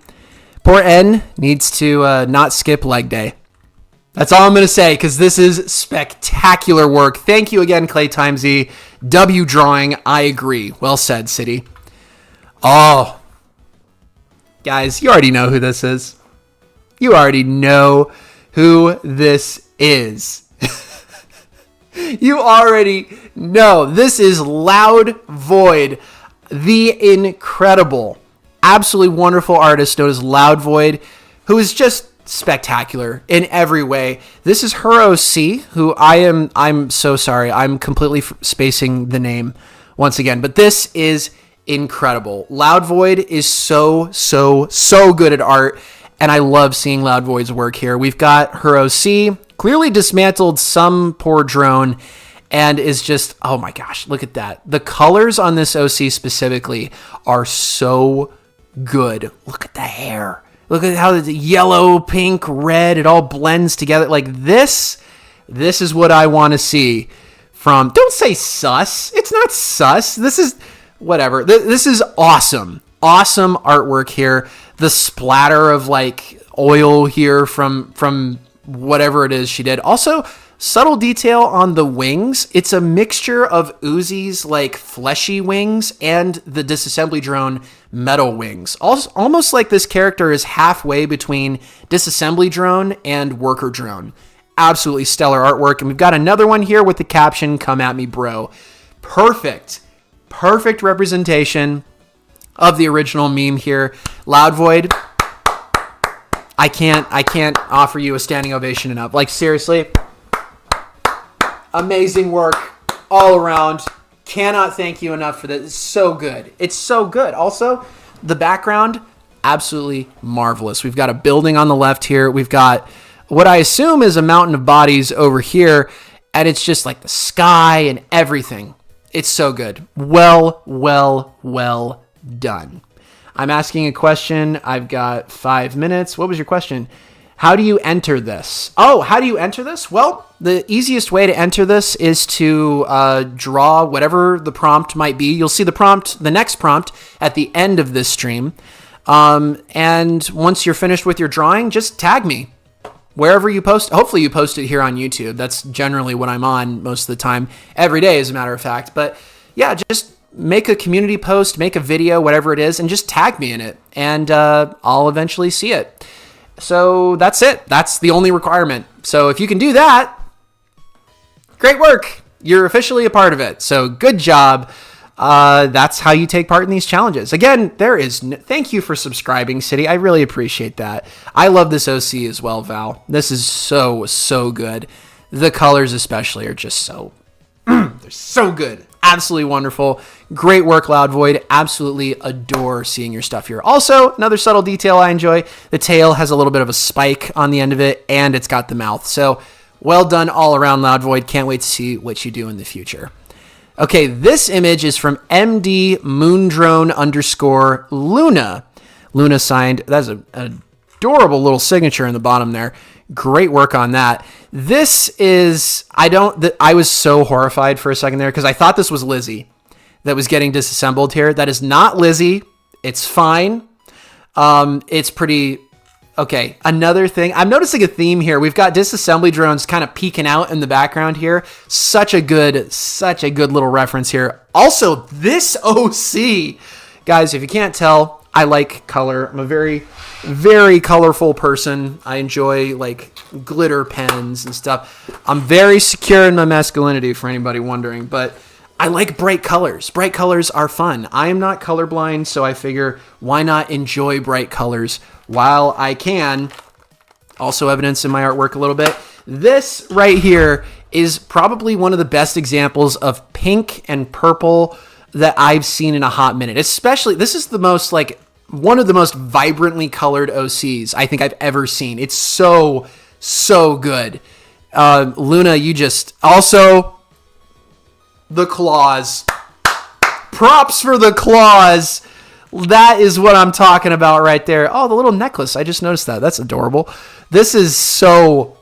poor N needs to not skip leg day. That's all I'm going to say, because this is spectacular work. Thank you again, Claytime Z. W drawing, I agree. Well said, City. Oh, guys, you already know who this is. You already know who this is. You already know. This is Loud Void, the incredible, absolutely wonderful artist known as Loud Void, who is just spectacular in every way. This is her OC, who I'm so sorry. I'm completely spacing the name once again, but this is incredible. Loud Void is so good at art, and I love seeing Loud Void's work here. We've got her OC, clearly dismantled some poor drone, and is just, oh my gosh, look at that. The colors on this OC specifically are so good. Look at the hair. Look at how the yellow, pink, red, it all blends together. Like this is what I want to see from, don't say sus. It's not sus. This is, whatever. This is awesome. Awesome artwork here. The splatter of like oil here from whatever it is she did. Also, subtle detail on the wings. It's a mixture of Uzi's like fleshy wings and the disassembly drone metal wings. Almost like this character is halfway between disassembly drone and worker drone. Absolutely stellar artwork. And we've got another one here with the caption, "Come at me, bro." Perfect representation of the original meme here. Loud Void, I can't offer you a standing ovation enough. Like, seriously, amazing work all around. Cannot thank you enough for this. It's so good. It's so good. Also, the background, absolutely marvelous. We've got a building on the left here. We've got what I assume is a mountain of bodies over here, and it's just like the sky and everything. It's so good. Well done. I'm asking a question. I've got 5 minutes. What was your question? How do you enter this? Oh, how do you enter this? Well, the easiest way to enter this is to draw whatever the prompt might be. You'll see the next prompt at the end of this stream. And once you're finished with your drawing, just tag me wherever you post. Hopefully you post it here on YouTube. That's generally what I'm on most of the time, every day as a matter of fact. But yeah, just make a community post, make a video, whatever it is, and just tag me in it. And I'll eventually see it. So that's it. That's the only requirement. So if you can do that, great work. You're officially a part of it. So good job. That's how you take part in these challenges. Again, thank you for subscribing, City. I really appreciate that. I love this OC as well, Val. This is so good. The colors especially are just they're so good. Absolutely wonderful. Great work, Loud Void. Absolutely adore seeing your stuff here. Also, another subtle detail I enjoy. The tail has a little bit of a spike on the end of it, and it's got the mouth. So well done all around, Loud Void. Can't wait to see what you do in the future. Okay, this image is from MD Moondrone _Luna. Luna signed. That's an adorable little signature in the bottom there. Great work on that. This is, I was so horrified for a second there because I thought this was Lizzie that was getting disassembled here. That is not Lizzie. It's fine. It's pretty, okay. Another thing, I'm noticing a theme here. We've got disassembly drones kind of peeking out in the background here. Such a good little reference here. Also, this OC, guys, if you can't tell, I like color. I'm a very colorful person. I enjoy like glitter pens and stuff. I'm very secure in my masculinity for anybody wondering, but I like bright colors. Bright colors are fun. I am not colorblind, so I figure why not enjoy bright colors while I can. Also evidence in my artwork a little bit. This right here is probably one of the best examples of pink and purple that I've seen in a hot minute. Especially, this is the most like one of the most vibrantly colored OCs I think I've ever seen. It's so good. Luna, you just, also the claws. Props for the claws. That is what I'm talking about right there. Oh, the little necklace. I just noticed that. That's adorable. This is so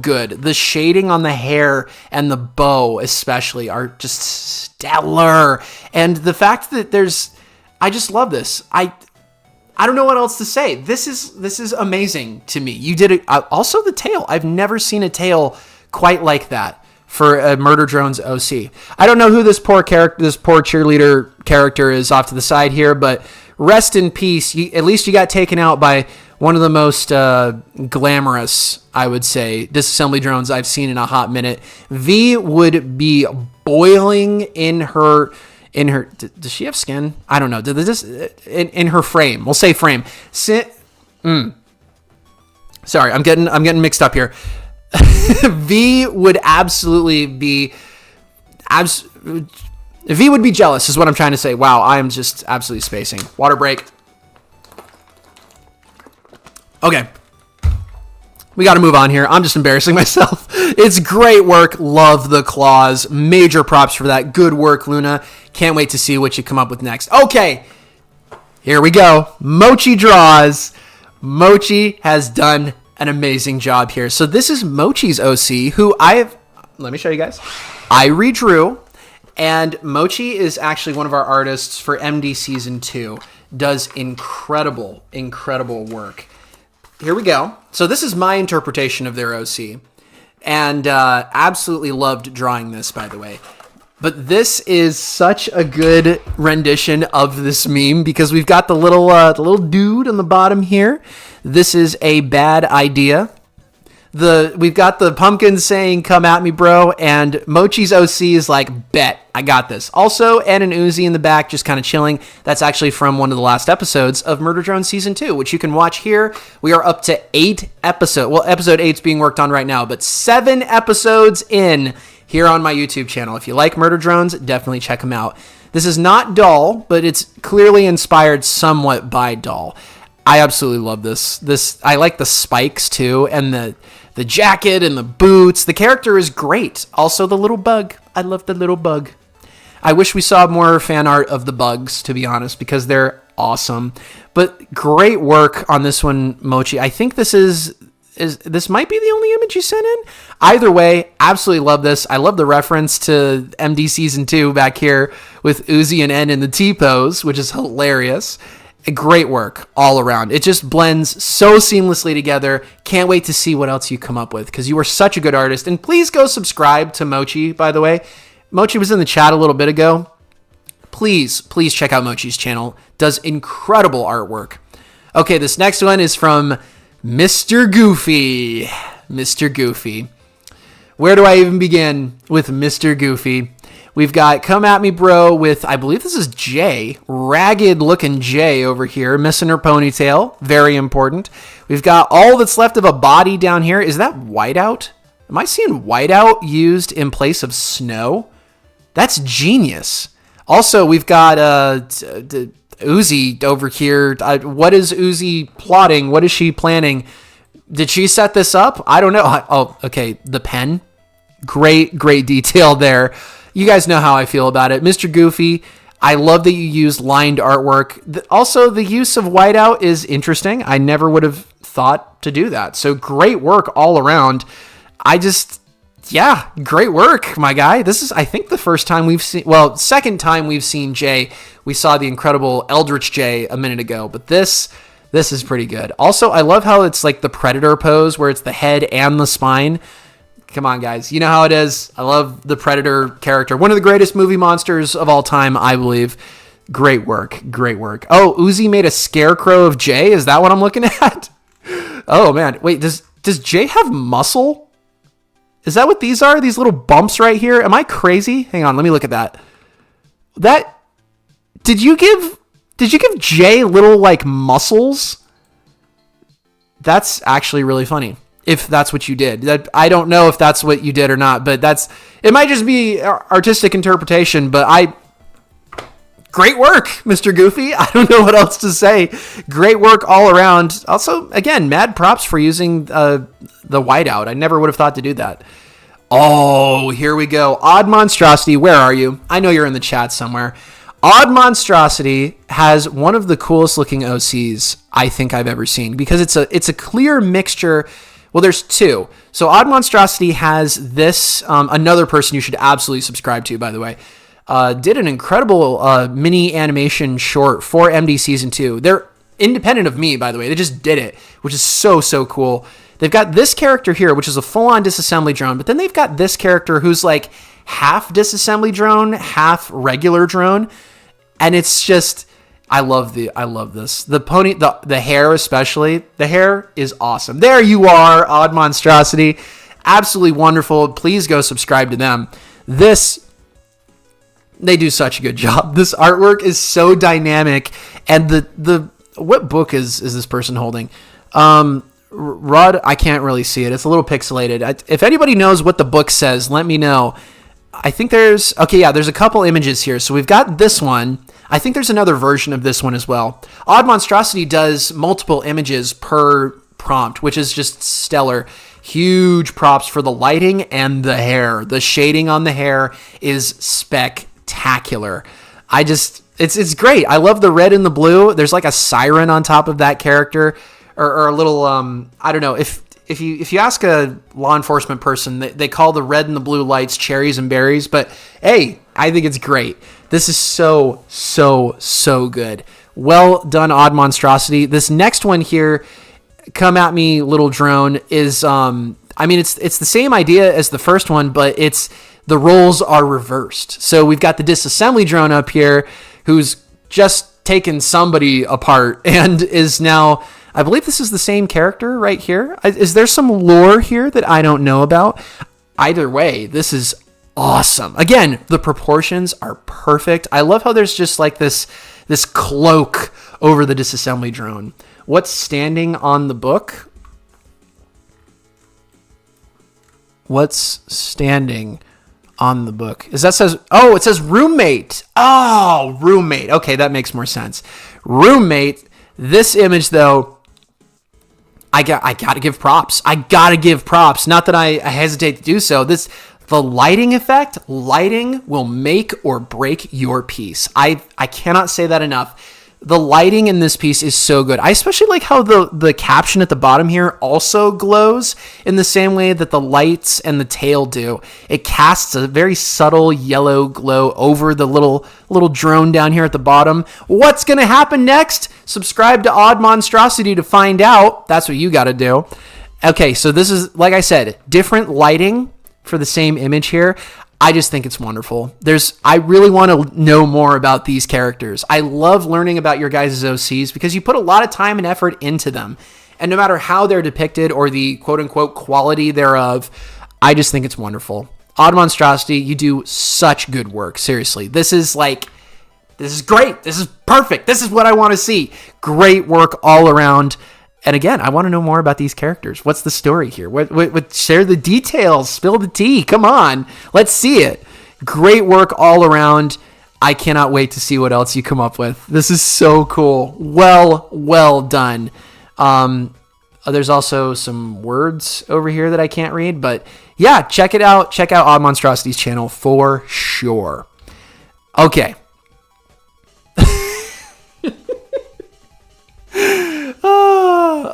good. The shading on the hair and the bow especially are just stellar. And the fact that I just love this. I don't know what else to say. This is amazing to me. You did it. Also the tail. I've never seen a tail quite like that for a Murder Drones OC. I don't know who this poor cheerleader character is off to the side here, but rest in peace. At least you got taken out by one of the most glamorous, I would say, disassembly drones I've seen in a hot minute. V would be boiling in her. Does she have skin? I don't know. In her frame. We'll say frame. Sorry, I'm getting mixed up here. V would absolutely be V would be jealous is what I'm trying to say. Wow, I am just absolutely spacing. Water break. Okay. We got to move on here. I'm just embarrassing myself. It's great work. Love the claws. Major props for that. Good work, Luna. Can't wait to see what you come up with next. Okay. Here we go. Mochi draws. Mochi has done an amazing job here. So this is Mochi's OC, who let me show you guys. I redrew, and Mochi is actually one of our artists for MD Season 2. Does incredible, incredible work. Here we go. So this is my interpretation of their OC, and absolutely loved drawing this, by the way. But this is such a good rendition of this meme because we've got the little dude on the bottom here. This is a bad idea. We've got the pumpkin saying, "Come at me, bro," and Mochi's OC is like, "Bet, I got this." Also, Ed and Uzi in the back, just kind of chilling. That's actually from one of the last episodes of Murder Drones Season 2, which you can watch here. We are up to 8 episodes. Well, episode 8's being worked on right now, but 7 episodes in here on my YouTube channel. If you like Murder Drones, definitely check them out. This is not Doll, but it's clearly inspired somewhat by Doll. I absolutely love this. I like the spikes too, and the jacket and the boots. The character is great. Also, the little bug. I love the little bug. I wish we saw more fan art of the bugs, to be honest, because they're awesome. But great work on this one, Mochi. I think this might be the only image you sent in. Either way, absolutely love this. I love the reference to MD Season 2 back here with Uzi and N in the T-pose, which is hilarious. Great work all around. It just blends so seamlessly together. Can't wait to see what else you come up with because you are such a good artist. And please go subscribe to Mochi, by the way. Mochi was in the chat a little bit ago. Please check out Mochi's channel. Does incredible artwork. Okay, this next one is from Mr. Goofy. Mr. Goofy. Where do I even begin with Mr. Goofy? We've got Come At Me Bro with, I believe this is Jay. Ragged looking Jay over here. Missing her ponytail. Very important. We've got All That's Left of a Body down here. Is that whiteout? Am I seeing whiteout used in place of snow? That's genius. Also, we've got Uzi over here. What is Uzi plotting? What is she planning? Did she set this up? I don't know. Oh, okay. The pen. Great detail there. You guys know how I feel about it. Mr. Goofy, I love that you used lined artwork. Also, the use of whiteout is interesting. I never would have thought to do that. So great work all around. Great work, my guy. This is, I think, the first time we've seen, second time we've seen Jay. We saw the incredible Eldritch Jay a minute ago, but this is pretty good. Also, I love how it's like the Predator pose where it's the head and the spine. Come on, guys. You know how it is. I love the Predator character. One of the greatest movie monsters of all time, I believe. Great work. Oh, Uzi made a scarecrow of Jay? Is that what I'm looking at? Oh, man. Wait, does Jay have muscle? Is that what these are? These little bumps right here? Am I crazy? Hang on, let me look at that. Did you give Jay little, like, muscles? That's actually really funny. If that's what you did. I don't know if that's what you did or not, but it might just be artistic interpretation, but great work, Mr. Goofy. I don't know what else to say. Great work all around. Also, again, mad props for using the whiteout. I never would have thought to do that. Oh, here we go. Odd Monstrosity, where are you? I know you're in the chat somewhere. Odd Monstrosity has one of the coolest looking OCs I think I've ever seen because it's a clear mixture. Well, there's two. So Odd Monstrosity has this, another person you should absolutely subscribe to, by the way, did an incredible mini animation short for MD Season 2. They're independent of me, by the way. They just did it, which is so cool. They've got this character here, which is a full-on disassembly drone, but then they've got this character who's like half disassembly drone, half regular drone, and it's just... I love this. The pony, the hair especially. The hair is awesome. There you are, Odd Monstrosity. Absolutely wonderful. Please go subscribe to them. They do such a good job. This artwork is so dynamic. And what book is this person holding? Rud, I can't really see it. It's a little pixelated. If anybody knows what the book says, let me know. I think there's a couple images here. So we've got this one. I think there's another version of this one as well. Odd Monstrosity does multiple images per prompt, which is just stellar. Huge props for the lighting and the hair. The shading on the hair is spectacular. It's great. I love the red and the blue. There's like a siren on top of that character, or a little I don't know, if you ask a law enforcement person, they call the red and the blue lights cherries and berries, but hey, I think it's great. This is so good. Well done, Odd Monstrosity. This next one here, Come At Me Little Drone, is it's the same idea as the first one, but the roles are reversed. So we've got the disassembly drone up here who's just taken somebody apart and is now, I believe this is the same character right here. Is there some lore here that I don't know about? Either way, this is awesome. Again, the proportions are perfect. I love how there's just like this cloak over the disassembly drone. What's standing on the book? What's standing on the book? It says roommate. Oh, roommate. Okay, that makes more sense. Roommate. This image, though, I gotta give props. Not that I hesitate to do so. The lighting effect, lighting will make or break your piece. I cannot say that enough. The lighting in this piece is so good. I especially like how the caption at the bottom here also glows in the same way that the lights and the tail do. It casts a very subtle yellow glow over the little drone down here at the bottom. What's going to happen next? Subscribe to Odd Monstrosity to find out. That's what you got to do. Okay, so this is, like I said, different lighting for the same image here. I just think it's wonderful. I really want to know more about these characters. I love learning about your guys' OCs because you put a lot of time and effort into them. And no matter how they're depicted or the quote-unquote quality thereof, I just think it's wonderful. Odd Monstrosity, you do such good work. Seriously. This is great. This is perfect. This is what I want to see. Great work all around. And again, I want to know more about these characters. What's the story here? What share the details. Spill the tea. Come on. Let's see it. Great work all around. I cannot wait to see what else you come up with. This is so cool. Well done. There's also some words over here that I can't read. But yeah, check it out. Check out Odd Monstrosity's channel for sure. Okay.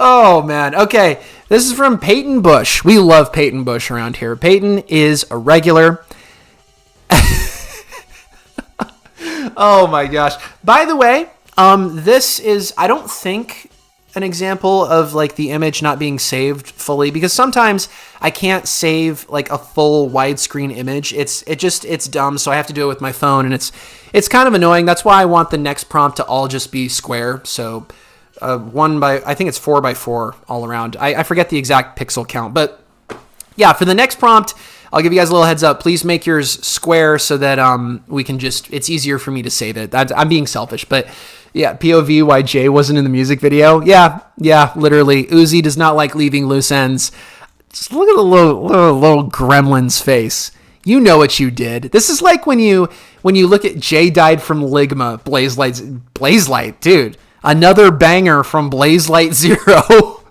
Oh, man. Okay. This is from Peyton Bush. We love Peyton Bush around here. Peyton is a regular. Oh, my gosh. By the way, this is, I don't think, an example of like the image not being saved fully, because sometimes I can't save like a full widescreen image. It's dumb, so I have to do it with my phone, and it's kind of annoying. That's why I want the next prompt to all just be square. So I think it's 4x4 all around. I forget the exact pixel count, but yeah, for the next prompt, I'll give you guys a little heads up. Please make yours square so that we can it's easier for me to save it. I'm being selfish, but yeah, POV why Jay wasn't in the music video. Yeah, literally. Uzi does not like leaving loose ends. Just look at the little gremlin's face. You know what you did. This is like when you look at Jay Died from Ligma, Blazelight, dude. Another banger from Blazelight Zero.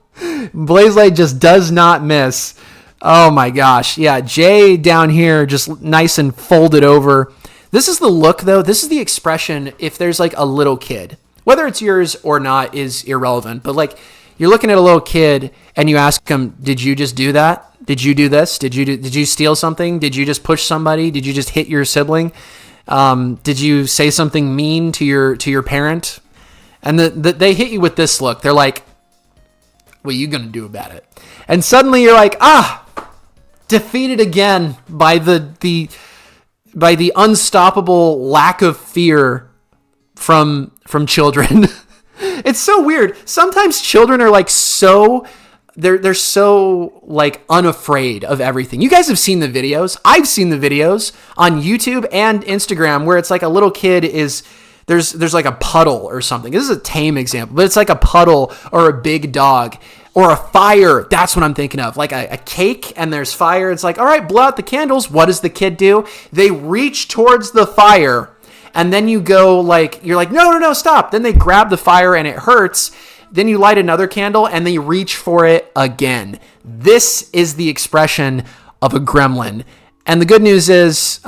Blazelight just does not miss. Oh my gosh. Yeah, Jay down here just nice and folded over. This is the look, though. This is the expression if there's like a little kid. Whether it's yours or not is irrelevant. But like you're looking at a little kid and you ask him, did you just do that? Did you do this? Did you steal something? Did you just push somebody? Did you just hit your sibling? Did you say something mean to your parent? And they hit you with this look. They're like, what are you going to do about it? And suddenly you're like, defeated again by the unstoppable lack of fear from children. It's so weird. Sometimes children are like they're so like unafraid of everything. You guys have seen the videos. I've seen the videos on YouTube and Instagram where it's like a little kid is there's like a puddle or something. This is a tame example, but it's like a puddle or a big dog or a fire. That's what I'm thinking of. Like a cake and there's fire. It's like, all right, blow out the candles. What does the kid do? They reach towards the fire, and then you go like, you're like, no, stop. Then they grab the fire and it hurts. Then you light another candle and they reach for it again. This is the expression of a gremlin. And the good news is,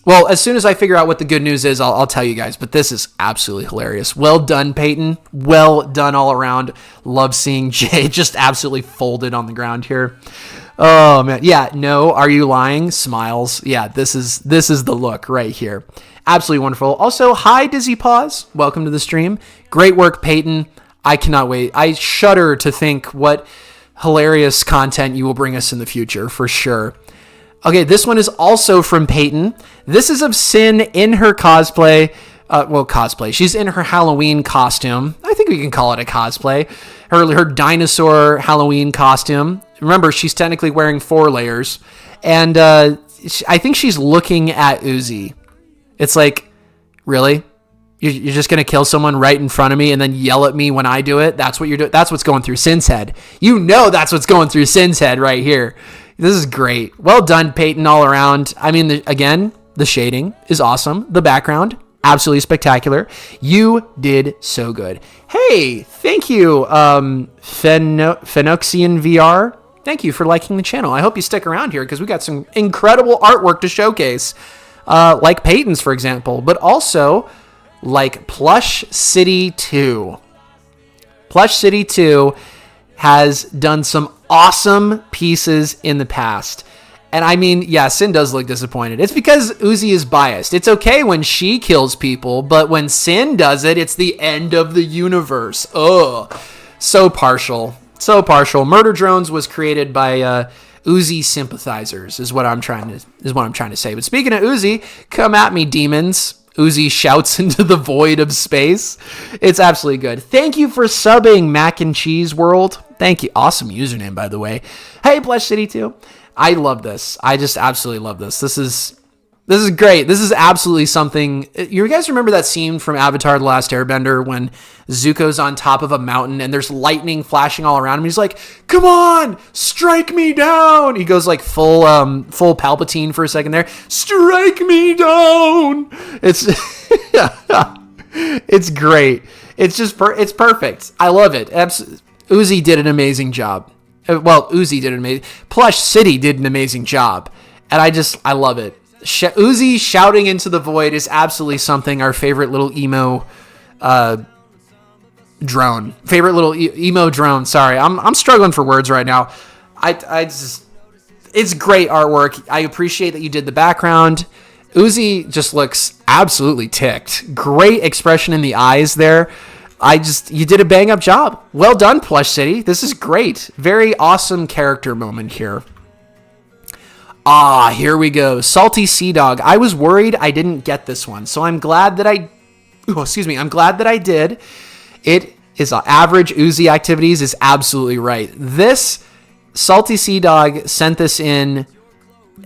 well, as soon as I figure out what the good news is, I'll tell you guys. But this is absolutely hilarious. Well done, Peyton. Well done all around. Love seeing Jay just absolutely folded on the ground here. Oh, man. Yeah, no, are you lying? Smiles. Yeah, this is the look right here. Absolutely wonderful. Also, hi, Dizzy Paws. Welcome to the stream. Great work, Peyton. I cannot wait. I shudder to think what hilarious content you will bring us in the future, for sure. Okay, this one is also from Peyton. This is of Sin in her cosplay. Cosplay. She's in her Halloween costume. I think we can call it a cosplay. Her dinosaur Halloween costume. Remember, she's technically wearing 4 layers. And I think she's looking at Uzi. It's like, really? You're just going to kill someone right in front of me and then yell at me when I do it? That's what you're doing. That's what's going through Sin's head. You know that's what's going through Sin's head right here. This is great. Well done, Peyton, all around. I mean, again, the shading is awesome. The background, absolutely spectacular. You did so good. Hey, thank you, Phenoxian VR. Thank you for liking the channel. I hope you stick around here because we got some incredible artwork to showcase, like Peyton's, for example, but also like Plush City 2. Plush City 2 has done some awesome pieces in the past. And I mean, yeah, Sin does look disappointed. It's because Uzi is biased. It's okay when she kills people, but when Sin does it, it's the end of the universe. Ugh. So partial. So partial. Murder Drones was created by Uzi sympathizers, is what I'm trying to say. But speaking of Uzi, come at me, demons. Uzi shouts into the void of space. It's absolutely good. Thank you for subbing, Mac and Cheese World. Thank you. Awesome username, by the way. Hey, Plush City 2. I love this. I just absolutely love this. This is great. This is absolutely something. You guys remember that scene from Avatar: The Last Airbender when Zuko's on top of a mountain and there's lightning flashing all around him? He's like, "Come on, strike me down." He goes like full Palpatine for a second there. Strike me down. It's it's great. It's just it's perfect. I love it. Uzi did an amazing job. Well, Uzi did an amazing. Plush City did an amazing job, and I love it. Uzi shouting into the void is absolutely something our favorite little emo drone. Favorite little emo drone. Sorry, I'm struggling for words right now. It's great artwork. I appreciate that you did the background. Uzi just looks absolutely ticked. Great expression in the eyes there. You did a bang up job. Well done, Plush City. This is great. Very awesome character moment here. Here we go. Salty Sea Dog. I was worried I didn't get this one, so I'm glad that I'm glad that I did. It is average Uzi activities is absolutely right. This Salty Sea Dog sent this in,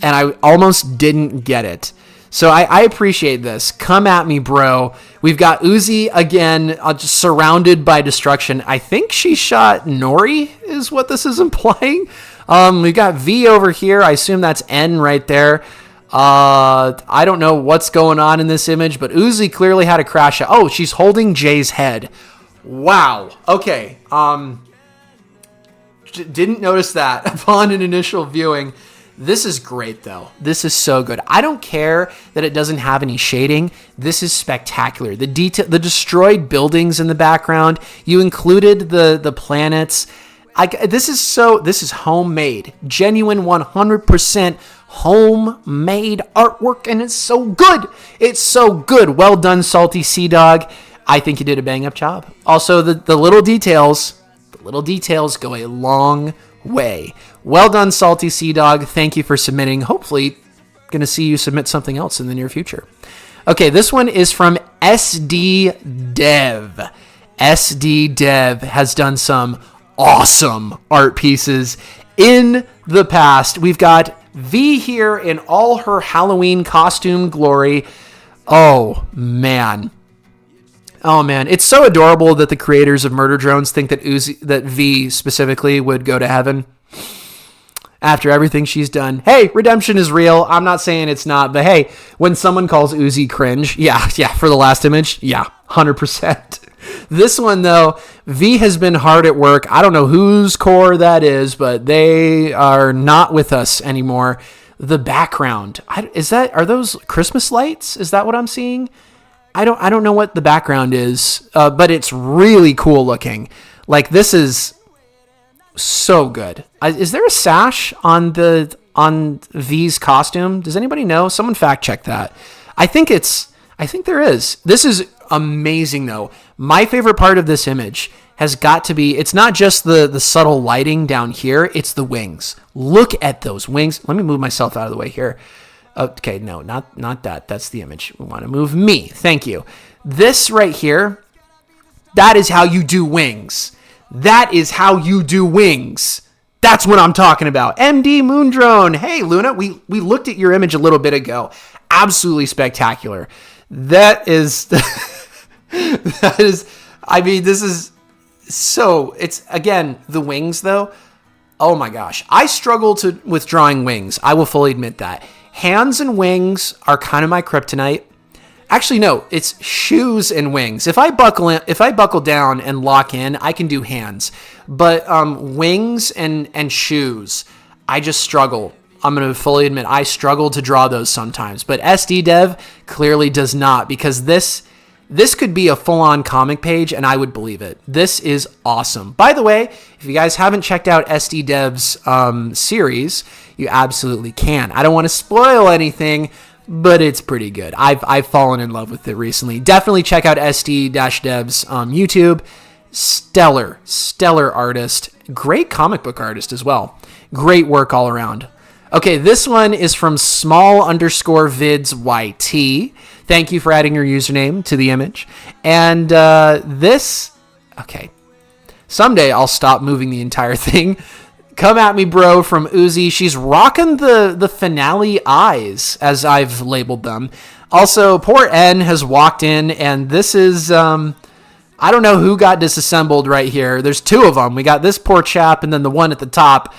and I almost didn't get it. So I appreciate this. Come at me, bro. We've got Uzi again, just surrounded by destruction. I think she shot Nori, is what this is implying. We got V over here. I assume that's N right there. I don't know what's going on in this image, but Uzi clearly had a crash. Oh, she's holding Jay's head. Wow. Okay. Didn't notice that upon an initial viewing. This is great, though. This is so good. I don't care that it doesn't have any shading. This is spectacular. The destroyed buildings in the background. You included the planets. This is homemade, genuine 100% homemade artwork, and it's so good. It's so good. Well done, Salty Sea Dog. I think you did a bang up job. Also, the little details go a long way. Well done, Salty Sea Dog. Thank you for submitting. Hopefully, going to see you submit something else in the near future. Okay, this one is from SD Dev. SD Dev has done some awesome art pieces in the past. We've got V here in all her Halloween costume glory. Oh, man. Oh man, it's so adorable that the creators of Murder Drones think that V specifically would go to heaven after everything she's done. Hey, redemption is real. I'm not saying it's not, but hey, when someone calls Uzi cringe, yeah, for the last image, yeah, 100%. This one though, V has been hard at work. I don't know whose core that is, but they are not with us anymore. The background, are those Christmas lights? Is that what I'm seeing? I don't know what the background is, but it's really cool looking. Like, this is so good. Is there a sash on V's costume? Does anybody know? Someone fact check that. I think there is. This is amazing though. My favorite part of this image has got to be, it's not just the subtle lighting down here, it's the wings. Look at those wings. Let me move myself out of the way here. Okay, no, not that. That's the image. We want to move me. Thank you. This right here, that is how you do wings. That is how you do wings. That's what I'm talking about. MD Moondrone. Hey, Luna, we looked at your image a little bit ago. Absolutely spectacular. That is, I mean, this is so, it's, again, the wings though. Oh my gosh. I struggle with drawing wings. I will fully admit that. Hands and wings are kind of my kryptonite. Actually, no, it's shoes and wings. If I buckle down and lock in, I can do hands. But wings and shoes, I just struggle. I'm going to fully admit I struggle to draw those sometimes. But SD Dev clearly does not, because this could be a full-on comic page and I would believe it. This is awesome. By the way, if you guys haven't checked out SD Dev's series, you absolutely can. I don't want to spoil anything, but it's pretty good. I've fallen in love with it recently. Definitely check out SD-Dev's YouTube. Stellar artist. Great comic book artist as well. Great work all around. Okay, this one is from small_vids_YT. Thank you for adding your username to the image. And okay. Someday I'll stop moving the entire thing. Come at me, bro, from Uzi. She's rocking the finale eyes, as I've labeled them. Also, poor N has walked in, and this is, I don't know who got disassembled right here. There's two of them. We got this poor chap and then the one at the top.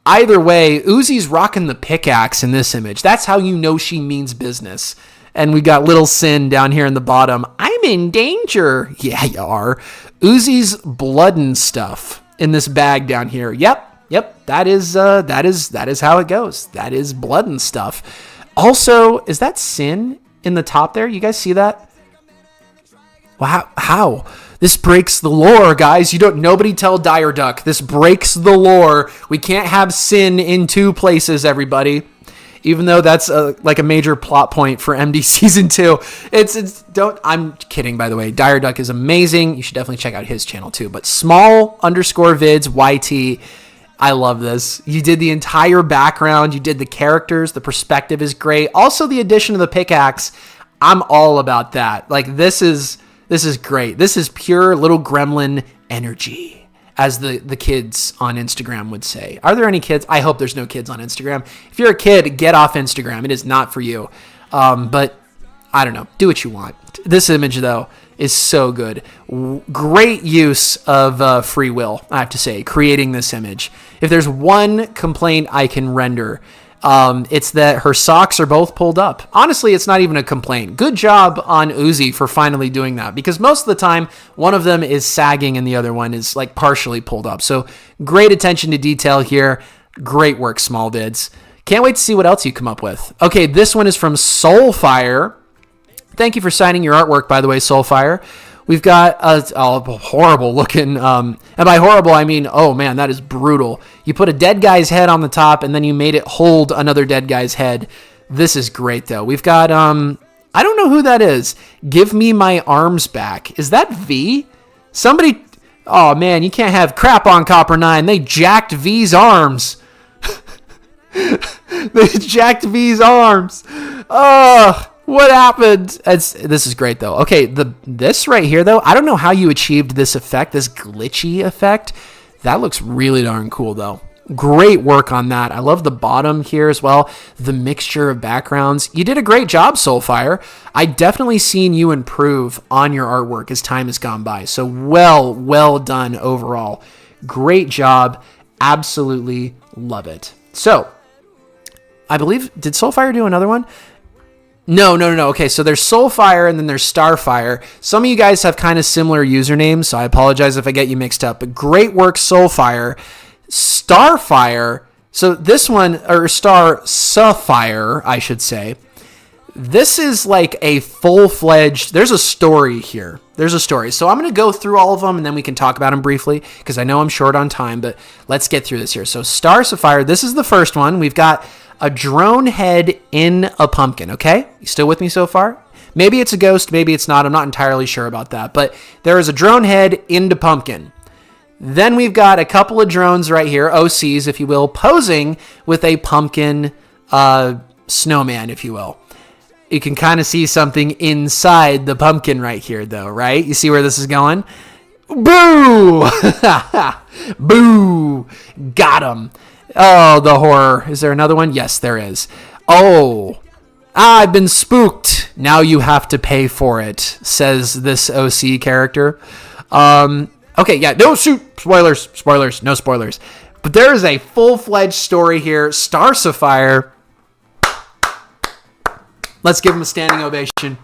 Either way, Uzi's rocking the pickaxe in this image. That's how you know she means business. And we got Little Sin down here in the bottom. I'm in danger. Yeah, you are. Uzi's blood and stuff in this bag down here. Yep. That is how it goes. That is blood and stuff. Also, is that Sin in the top there? You guys see that? Wow, how? This breaks the lore, guys. Nobody tell Dire Duck. This breaks the lore. We can't have Sin in two places, everybody. Even though that's like a major plot point for MD season 2. I'm kidding, by the way. Dire Duck is amazing. You should definitely check out his channel too. But small_vids_YT. I love this. You did the entire background. You did the characters. The perspective is great. Also, the addition of the pickaxe. I'm all about that. Like, this is great. This is pure little gremlin energy, as the kids on Instagram would say. Are there any kids? I hope there's no kids on Instagram. If you're a kid, get off Instagram. It is not for you. But I don't know. Do what you want. This image, though, is so good. Great use of free will, I have to say, creating this image. If there's one complaint I can render, it's that her socks are both pulled up. Honestly, it's not even a complaint. Good job on Uzi for finally doing that, because most of the time, one of them is sagging and the other one is like partially pulled up. So great attention to detail here. Great work, Small Vids. Can't wait to see what else you come up with. Okay, this one is from Soulfire. Thank you for signing your artwork, by the way, Soulfire. We've got a horrible looking, and by horrible, I mean, oh man, that is brutal. You put a dead guy's head on the top and then you made it hold another dead guy's head. This is great though. We've got, I don't know who that is. Give me my arms back. Is that V? Somebody, oh man, you can't have crap on Copper 9. They jacked V's arms. They jacked V's arms. Oh, what happened? This is great though. Okay, this right here though, I don't know how you achieved this effect, this glitchy effect. That looks really darn cool though. Great work on that. I love the bottom here as well. The mixture of backgrounds. You did a great job, Soulfire. I definitely seen you improve on your artwork as time has gone by. So well done overall. Great job. Absolutely love it. So, I believe, did Soulfire do another one? No. Okay, so there's Soulfire and then there's Starfire. Some of you guys have kind of similar usernames, so I apologize if I get you mixed up. But great work, Soulfire. Starfire, so this one, or Sapphire, I should say. This is like a full-fledged, there's a story here. There's a story. So I'm going to go through all of them and then we can talk about them briefly because I know I'm short on time, but let's get through this here. So Sapphire, this is the first one. We've got a drone head in a pumpkin, okay? You still with me so far? Maybe it's a ghost, maybe it's not. I'm not entirely sure about that, but there is a drone head into pumpkin. Then we've got a couple of drones right here, OCs, if you will, posing with a pumpkin snowman, if you will. You can kind of see something inside the pumpkin right here, though, right? You see where this is going? Boo! Boo! Got him. Oh, the horror. Is there another one? Yes, there is. Oh, I've been spooked. Now you have to pay for it, says this OC character. Okay, yeah, no shoot. Spoilers, no spoilers. But there is a full-fledged story here. Sapphire. Let's give him a standing ovation.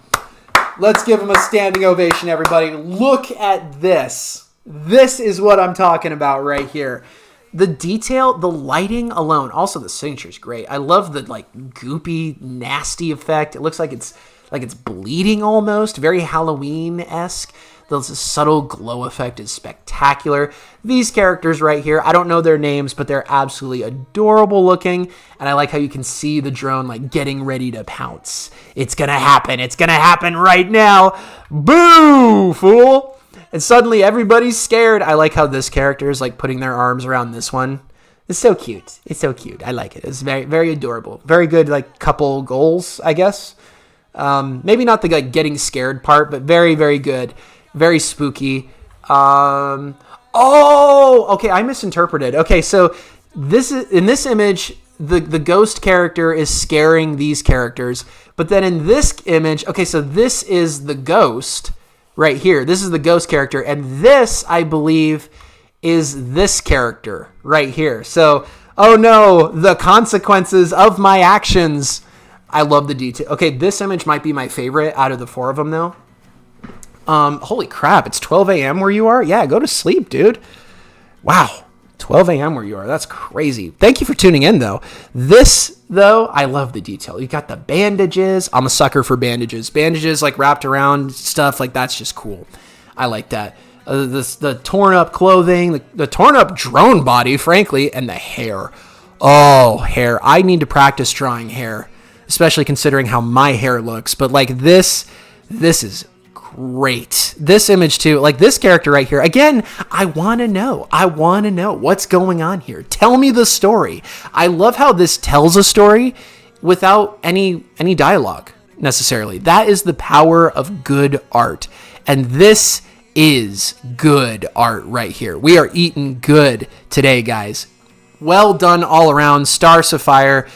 Let's give him a standing ovation, everybody. Look at this. This is what I'm talking about right here. The detail, the lighting alone. Also, the signature is great. I love the like goopy, nasty effect. It looks like it's bleeding almost. Very Halloween-esque. The subtle glow effect is spectacular. These characters right here, I don't know their names, but they're absolutely adorable looking. And I like how you can see the drone like getting ready to pounce. It's going to happen. It's going to happen right now. Boo, fool. And suddenly everybody's scared. I like how this character is like putting their arms around this one. It's so cute. It's so cute. I like it. It's very, very adorable. Very good like couple goals, I guess. Maybe not the like getting scared part, but very, very good. Very spooky. Oh, okay, I misinterpreted. Okay, so this is in this image, the ghost character is scaring these characters, but then in this image, okay, so this is the ghost right here. This is the ghost character, and this, I believe, is this character right here. So, oh no, the consequences of my actions. I love the detail. Okay, this image might be my favorite out of the four of them, though. Holy crap, it's 12 a.m. where you are? Yeah, go to sleep, dude. Wow, 12 a.m. where you are. That's crazy. Thank you for tuning in, though. This, though, I love the detail. You got the bandages. I'm a sucker for bandages. Bandages, like, wrapped around stuff, like, that's just cool. I like that. The torn-up clothing, the torn-up drone body, frankly, and the hair. Oh, hair. I need to practice drawing hair, especially considering how my hair looks. But, like, this is great. This image too, like this character right here. Again, I want to know what's going on here. Tell me the story. I love how this tells a story without any dialogue necessarily. That is the power of good art. And this is good art right here. We are eating good today, guys. Well done all around, Sapphire.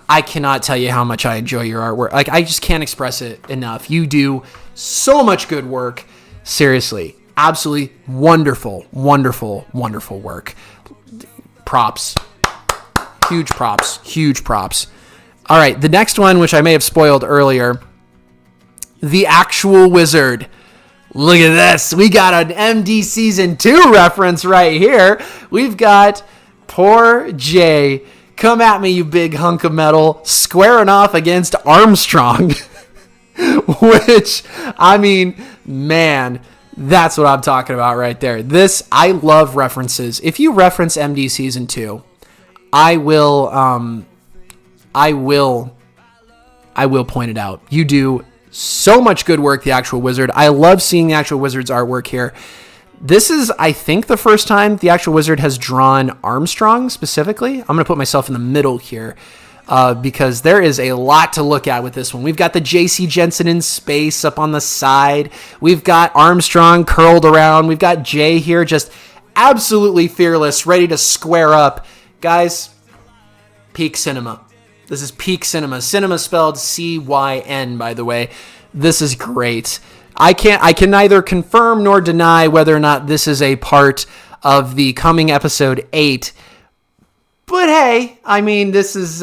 I cannot tell you how much I enjoy your artwork. Like, I just can't express it enough. You do so much good work. Seriously, absolutely wonderful work. Props. Huge props. All right, the next one, which I may have spoiled earlier, the actual wizard. Look at this. We got an MD Season 2 reference right here. We've got poor Jay. Come at me, you big hunk of metal, squaring off against Armstrong. Which, I mean, man, that's what I'm talking about right there. This, I love references. If you reference MD Season 2, I will point it out. You do so much good work, the actual wizard. I love seeing the actual wizard's artwork here. This is, I think, the first time the actual wizard has drawn Armstrong specifically. I'm going to put myself in the middle here because there is a lot to look at with this one. We've got the J.C. Jensen in space up on the side. We've got Armstrong curled around. We've got Jay here just absolutely fearless, ready to square up. Guys, peak cinema. This is peak cinema. Cinema spelled C-Y-N, by the way. This is great. I can neither confirm nor deny whether or not this is a part of the coming episode 8. But hey, I mean, this is,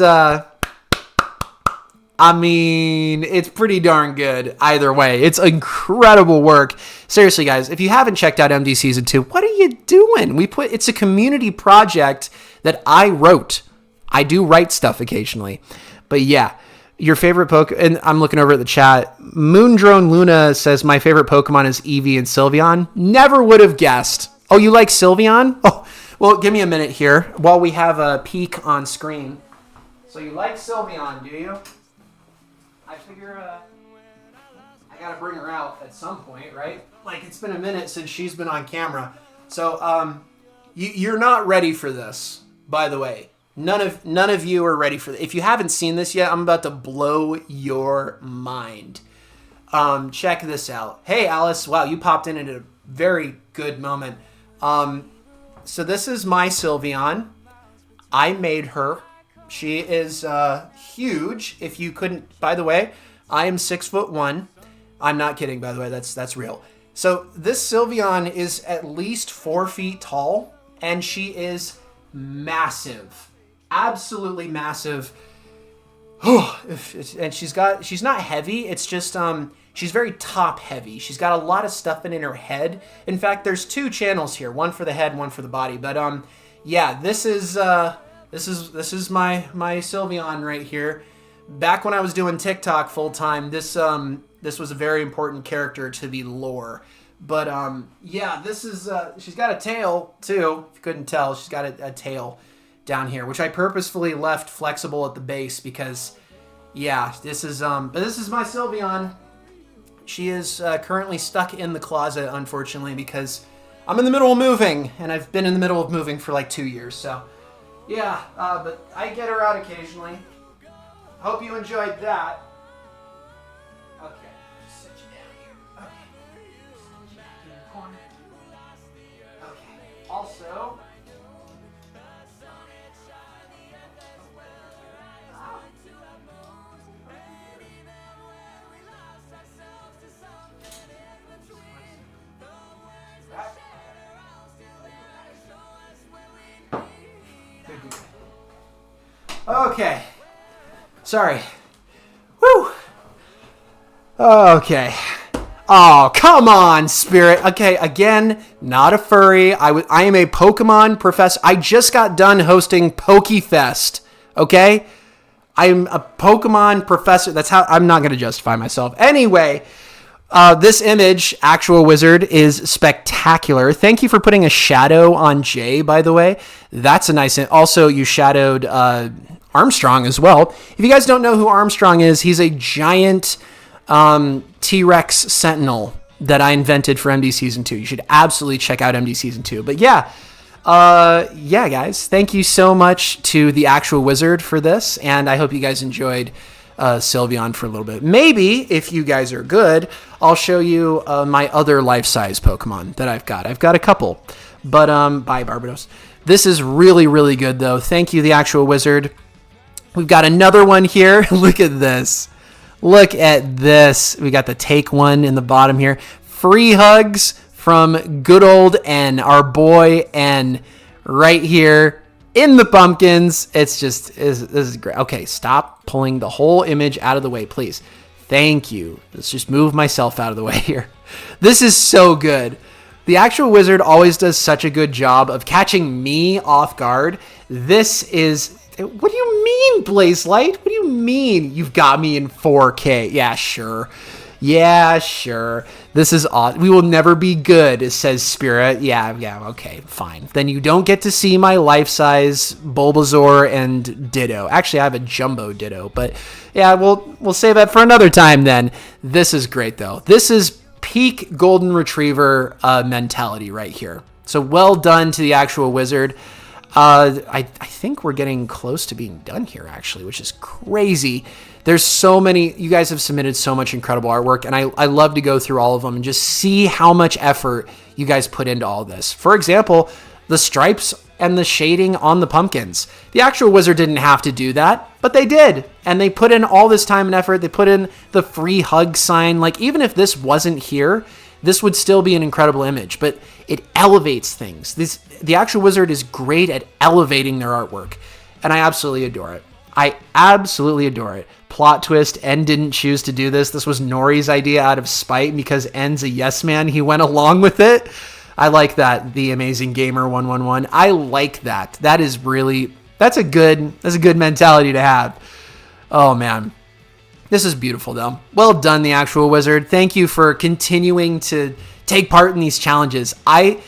it's pretty darn good either way. It's incredible work. Seriously, guys, if you haven't checked out MD Season 2, what are you doing? It's a community project that I wrote. I do write stuff occasionally. But yeah, your favorite and I'm looking over at the chat. Moondrone Luna says, my favorite Pokemon is Eevee and Sylveon. Never would have guessed. Oh, you like Sylveon? Oh, well, give me a minute here while we have a peek on screen. So you like Sylveon, do you? I figure I gotta bring her out at some point, right? Like, it's been a minute since she's been on camera. So, you're not ready for this, by the way. None of you are ready for this. If you haven't seen this yet, I'm about to blow your mind. Check this out. Hey, Alice. Wow, you popped in at a very good moment. So this is my Sylveon. I made her. She is huge. If you couldn't, by the way, I am 6'1". I'm not kidding, by the way. That's real. So this Sylveon is at least 4 feet tall, and she is massive. Absolutely massive. And she's not heavy. It's just she's very top heavy. She's got a lot of stuff in her head. In fact, there's 2 channels here, one for the head, one for the body. But yeah, this is my Sylveon right here. Back when I was doing TikTok full time, this was a very important character to the lore. But yeah, this is she's got a tail too. If you couldn't tell, she's got a tail down here, which I purposefully left flexible at the base because, yeah, this is my Sylveon. She is currently stuck in the closet, unfortunately, because I'm in the middle of moving, and I've been in the middle of moving for like 2 years. So, yeah, but I get her out occasionally. Hope you enjoyed that. Okay, just sit you down here. Okay, sit you back in the corner. Okay, also. Okay. Sorry. Woo. Okay. Oh, come on, Spirit. Okay, again, not a furry. I am a Pokemon professor. I just got done hosting PokeFest. Okay? I'm a Pokemon professor. That's how I'm not going to justify myself. Anyway, this image, Actual Wizard, is spectacular. Thank you for putting a shadow on Jay, by the way. That's a nice... Also, you shadowed Armstrong as well. If you guys don't know who Armstrong is, he's a giant T-Rex Sentinel that I invented for MD Season 2. You should absolutely check out MD Season 2. But yeah, guys, thank you so much to the Actual Wizard for this, and I hope you guys enjoyed Sylveon for a little bit. Maybe, if you guys are good, I'll show you my other life-size Pokemon that I've got. I've got a couple, but bye, Barbados. This is really, really good, though. Thank you, the Actual Wizard. We've got another one here. Look at this. Look at this. We got the take one in the bottom here. Free hugs from good old N, our boy N, right here in the pumpkins. It's just, this is great. Okay, stop pulling the whole image out of the way, please. Thank you. Let's just move myself out of the way here. This is so good. The Actual Wizard always does such a good job of catching me off guard. This is... What do you mean, Blazelight? What do you mean you've got me in 4K? Yeah, sure. Yeah, sure. This is odd. We will never be good, says Spirit. Yeah, okay, fine. Then you don't get to see my life-size Bulbasaur and Ditto. Actually, I have a Jumbo Ditto, but yeah, we'll save that for another time then. This is great, though. This is peak Golden Retriever mentality right here. So well done to the Actual Wizard. I think we're getting close to being done here, actually, which is crazy. There's so many, you guys have submitted so much incredible artwork, and I love to go through all of them and just see how much effort you guys put into all this. For example, the stripes and the shading on the pumpkins. The actual wizard didn't have to do that, but they did. And they put in all this time and effort. They put in the free hug sign. Like, even if this wasn't here, this would still be an incredible image, but it elevates things. The actual wizard is great at elevating their artwork, and I absolutely adore it. I absolutely adore it. Plot twist, N didn't choose to do this. This was Nori's idea out of spite because N's a yes man. He went along with it. I like that. The Amazing Gamer 111. I like that. That's a good mentality to have. Oh man. This is beautiful though. Well done, the actual wizard. Thank you for continuing to take part in these challenges. I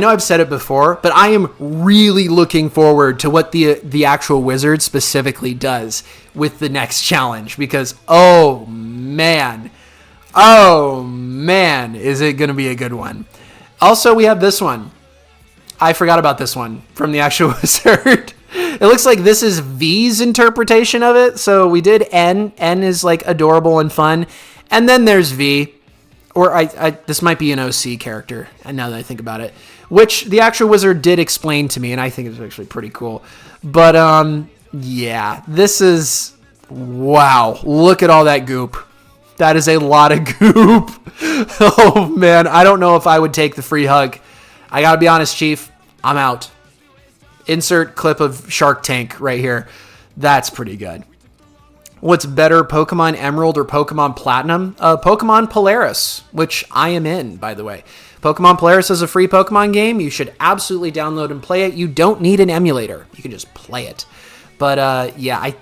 know I've said it before, but I am really looking forward to what the actual wizard specifically does with the next challenge, because oh man, is it going to be a good one. Also, we have this one. I forgot about this one from the actual wizard. It looks like this is V's interpretation of it. So we did N. N is like adorable and fun. And then there's V. Or this might be an OC character, and now that I think about it, which the actual wizard did explain to me, and I think it's actually pretty cool. But yeah, this is, wow, look at all that goop. That is a lot of goop. Oh man, I don't know if I would take the free hug. I gotta be honest, Chief, I'm out. Insert clip of Shark Tank right here. That's pretty good. What's better, Pokemon Emerald or Pokemon Platinum? Pokemon Polaris, which I am in, by the way. Pokemon Polaris is a free Pokemon game. You should absolutely download and play it. You don't need an emulator. You can just play it. But yeah,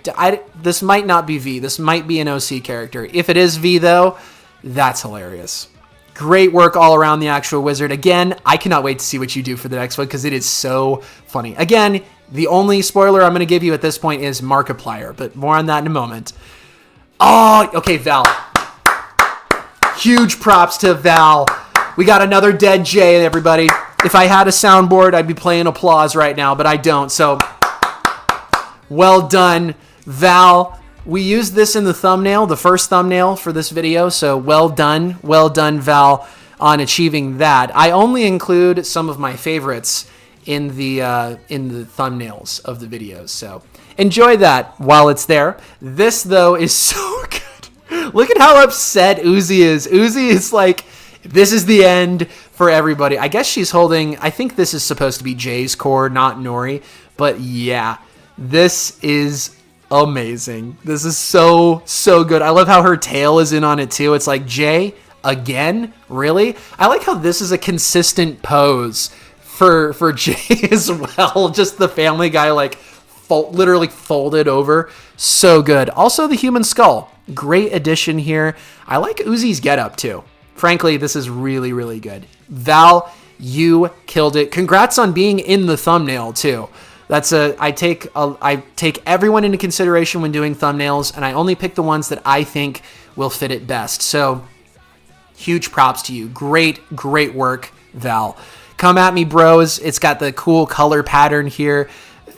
this might not be V. This might be an OC character. If it is V, though, that's hilarious. Great work all around, the actual wizard. Again, I cannot wait to see what you do for the next one because it is so funny. Again, the only spoiler I'm going to give you at this point is Markiplier, but more on that in a moment. Oh, okay, Val. Huge props to Val. We got another dead J, everybody. If I had a soundboard, I'd be playing applause right now, but I don't. So, well done, Val. We used this in the thumbnail, the first thumbnail for this video, so well done, Val, on achieving that. I only include some of my favorites in the thumbnails of the videos, so enjoy that while it's there. This, though, is so good. Look at how upset Uzi is. Uzi is like, this is the end for everybody. I guess she's holding, I think this is supposed to be Jay's core, not Nori, but yeah, this is amazing. This is so good. I love how her tail is in on it too. It's like, Jay, again? Really? I like how this is a consistent pose for Jay as well. Just the Family Guy, like, literally folded over. So good. Also, the human skull. Great addition here. I like Uzi's getup too. Frankly, this is really good. Val, you killed it. Congrats on being in the thumbnail too. I take everyone into consideration when doing thumbnails, and I only pick the ones that I think will fit it best. So, huge props to you. Great work, Val. Come at me, bros. It's got the cool color pattern here.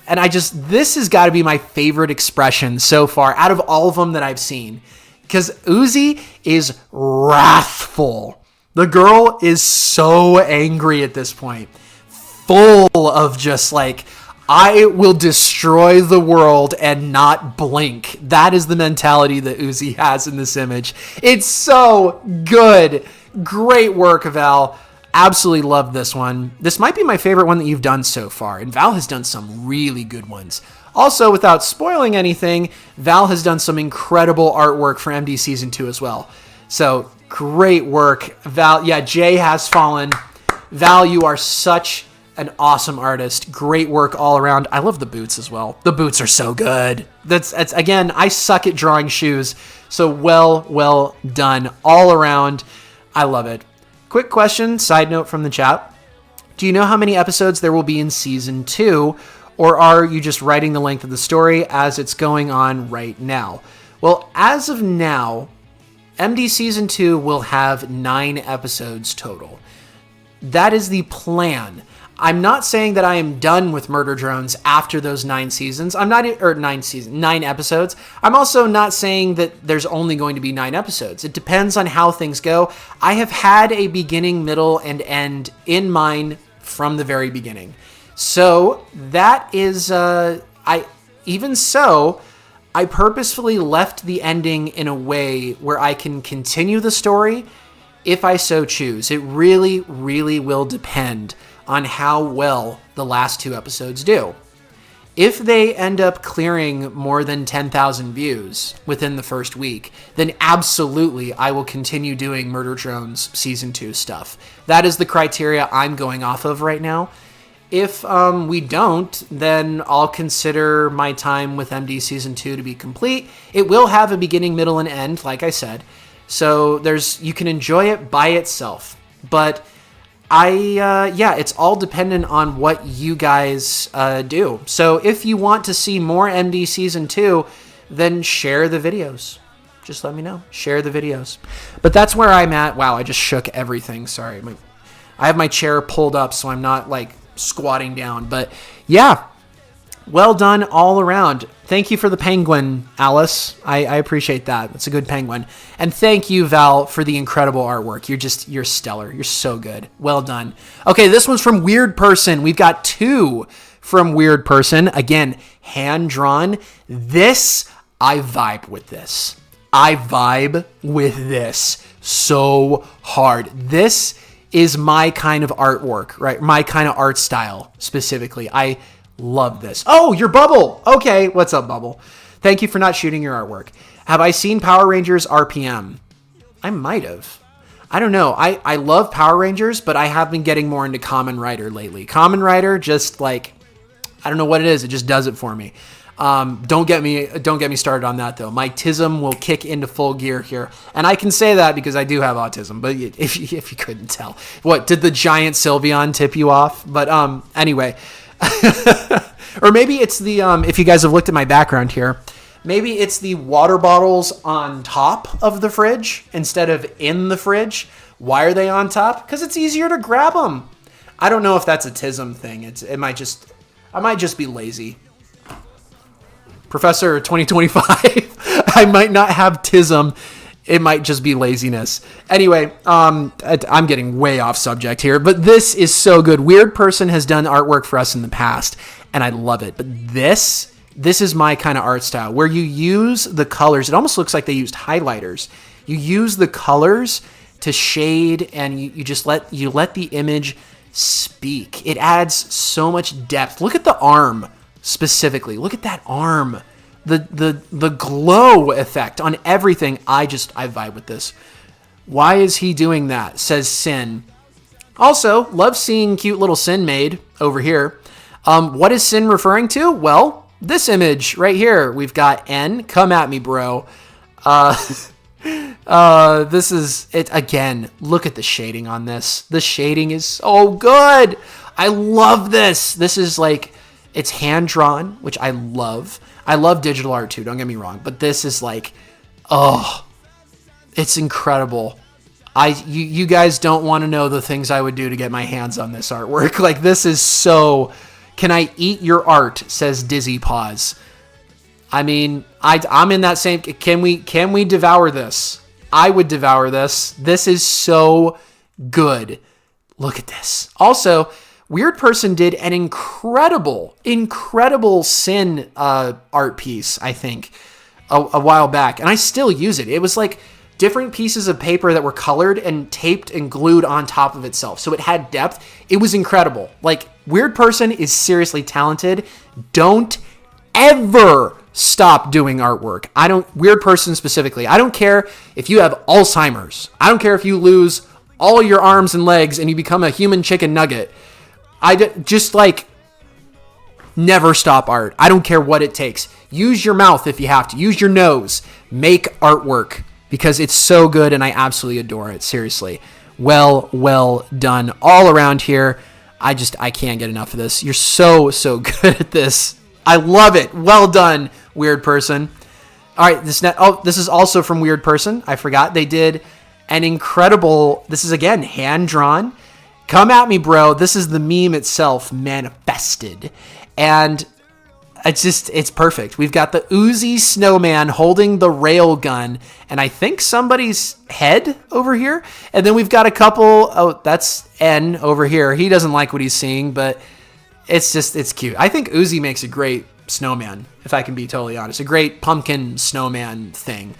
And this has got to be my favorite expression so far out of all of them that I've seen. Because Uzi is wrathful. The girl is so angry at this point. Full of just like, I will destroy the world and not blink. That is the mentality that Uzi has in this image. It's so good. Great work, Val. Absolutely love this one. This might be my favorite one that you've done so far, and Val has done some really good ones. Also, without spoiling anything, Val has done some incredible artwork for MD Season 2 as well. So, great work, Val. Yeah, Jay has fallen. Val, you are such an awesome artist. Great work all around. I love the boots as well. The boots are so good. That's again, I suck at drawing shoes, so well done all around. I love it. Quick question, side note from the chat. Do you know how many episodes there will be in Season 2, or are you just writing the length of the story as it's going on right now? Well, as of now, MD Season 2 will have 9 episodes total. That is the plan. I'm not saying that I am done with Murder Drones after those 9 seasons. 9 episodes. I'm also not saying that there's only going to be 9 episodes. It depends on how things go. I have had a beginning, middle, and end in mind from the very beginning. So that is, I purposefully left the ending in a way where I can continue the story if I so choose. It really, really will depend on how well the last 2 episodes do. If they end up clearing more than 10,000 views within the first week, then absolutely I will continue doing Murder Drones Season 2 stuff. That is the criteria I'm going off of right now. If we don't, then I'll consider my time with MD Season 2 to be complete. It will have a beginning, middle, and end, like I said. So you can enjoy it by itself. But it's all dependent on what you guys do. So if you want to see more MD Season 2, then share the videos. Just let me know. Share the videos. But that's where I'm at. Wow, I just shook everything. Sorry. I have my chair pulled up so I'm not like squatting down. But yeah, well done all around. Thank you for the penguin, Alice. I appreciate that. That's a good penguin. And thank you, Val, for the incredible artwork. You're stellar. You're so good. Well done. Okay, this one's from Weird Person. We've got 2 from Weird Person. Again, hand drawn. I vibe with this. I vibe with this so hard. This is my kind of artwork, right? My kind of art style specifically. I love this. Oh, your Bubble. Okay. What's up, Bubble? Thank you for not shooting your artwork. Have I seen Power Rangers RPM? I might have. I don't know. I love Power Rangers, but I have been getting more into Kamen Rider lately. Kamen Rider just like, I don't know what it is. It just does it for me. Don't get me started on that though. My autism will kick into full gear here. And I can say that because I do have autism, but if you couldn't tell. What, did the giant Sylveon tip you off? But anyway. Or maybe it's the, if you guys have looked at my background here, maybe it's the water bottles on top of the fridge instead of in the fridge. Why are they on top? Because it's easier to grab them. I don't know if that's a tism thing. I might just be lazy. Professor 2025, I might not have tism. It might just be laziness. Anyway, I'm getting way off subject here, but this is so good. Weird Person has done artwork for us in the past, and I love it. But this is my kind of art style, where you use the colors. It almost looks like they used highlighters. You use the colors to shade, and you just let the image speak. It adds so much depth. Look at the arm specifically. Look at that arm. The glow effect on everything. I vibe with this. Why is he doing that? Says Sin. Also, love seeing cute little Sin made over here. What is Sin referring to? Well, this image right here. We've got N. Come at me, bro. This is it again. Look at the shading on this. The shading is so good. I love this. This is like, it's hand drawn, which I love. I love digital art too, don't get me wrong, but this is like, oh, it's incredible. You guys don't want to know the things I would do to get my hands on this artwork. Like, this is so, can I eat your art, says Dizzy Paws. I mean, I'm in that same, can we devour this? I would devour this. This is so good. Look at this. Also, Weird Person did an incredible Sin art piece, I think, a while back. And I still use it. It was like different pieces of paper that were colored and taped and glued on top of itself. So it had depth. It was incredible. Like, Weird Person is seriously talented. Don't ever stop doing artwork. Weird Person specifically. I don't care if you have Alzheimer's. I don't care if you lose all your arms and legs and you become a human chicken nugget. Just like, never stop art. I don't care what it takes. Use your mouth if you have to. Use your nose. Make artwork because it's so good and I absolutely adore it. Seriously. Well done all around here. I can't get enough of this. You're so good at this. I love it. Well done, Weird Person. All right, this is also from Weird Person. I forgot. They did an incredible, this is again hand drawn. Come at me, bro. This is the meme itself manifested. And it's perfect. We've got the Uzi snowman holding the rail gun and I think somebody's head over here. And then we've got a couple, that's N over here. He doesn't like what he's seeing, but It's cute. I think Uzi makes a great snowman, if I can be totally honest. A great pumpkin snowman thing.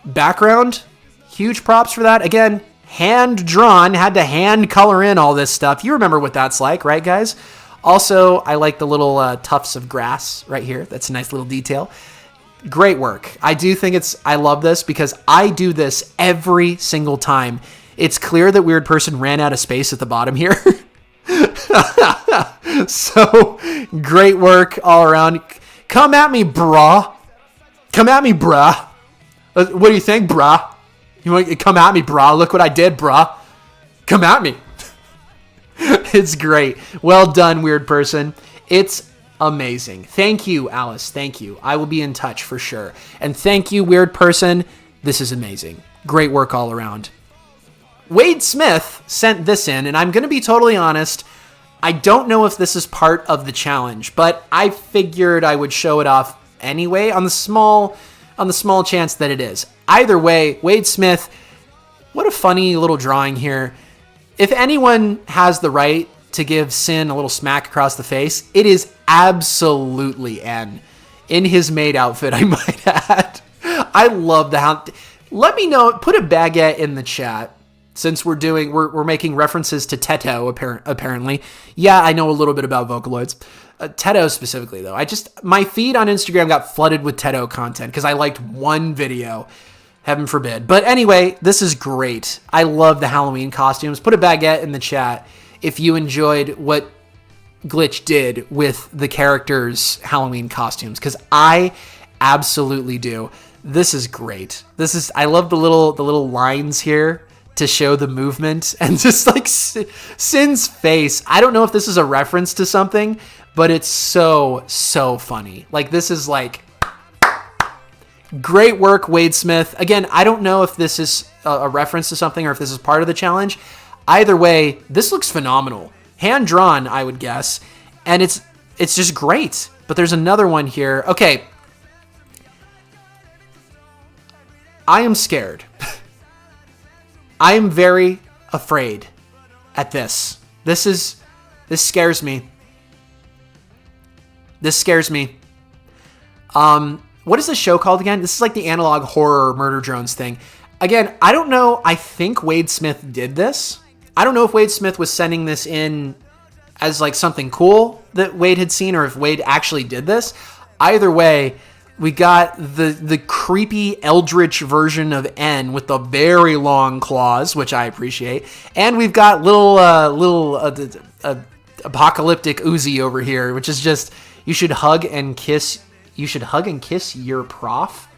Background, huge props for that. Again, hand drawn, had to hand color in all this stuff. You remember what that's like, right, guys? Also, I like the little tufts of grass right here. That's a nice little detail. Great work. I love this because I do this every single time. It's clear that Weird Person ran out of space at the bottom here. So, great work all around. Come at me, brah. Come at me, brah. What do you think, brah? You want to come at me, brah? Look what I did, brah. Come at me. It's great. Well done, Weird Person. It's amazing. Thank you, Alice. Thank you. I will be in touch for sure. And thank you, Weird Person. This is amazing. Great work all around. Wade Smith sent this in, and I'm going to be totally honest. I don't know if this is part of the challenge, but I figured I would show it off anyway on the small chance that it is. Either way, Wade Smith, what a funny little drawing here. If anyone has the right to give Sin a little smack across the face, it is absolutely N. In his maid outfit, I might add. I love the how. Let me know. Put a baguette in the chat. Since we're making references to Teto, apparently. Yeah, I know a little bit about Vocaloids. Teto specifically, though. My feed on Instagram got flooded with Teto content because I liked one video. Heaven forbid. But anyway, this is great. I love the Halloween costumes. Put a baguette in the chat if you enjoyed what Glitch did with the characters' Halloween costumes, because I absolutely do. This is great. I love the little lines here to show the movement, and just like Sin's face. I don't know if this is a reference to something, but it's so funny. Like, this is like great work, Wade Smith. Again, I don't know if this is a reference to something or if this is part of the challenge. Either way, this looks phenomenal. Hand drawn, I would guess, and it's just great. But there's another one here. Okay. I am scared. I am very afraid at this. This scares me. This scares me. What is this show called again? This is like the analog horror murder drones thing. Again, I don't know. I think Wade Smith did this. I don't know if Wade Smith was sending this in as like something cool that Wade had seen, or if Wade actually did this. Either way, we got the creepy eldritch version of N with the very long claws, which I appreciate. And we've got little apocalyptic Uzi over here, which is just, you should hug and kiss your prof.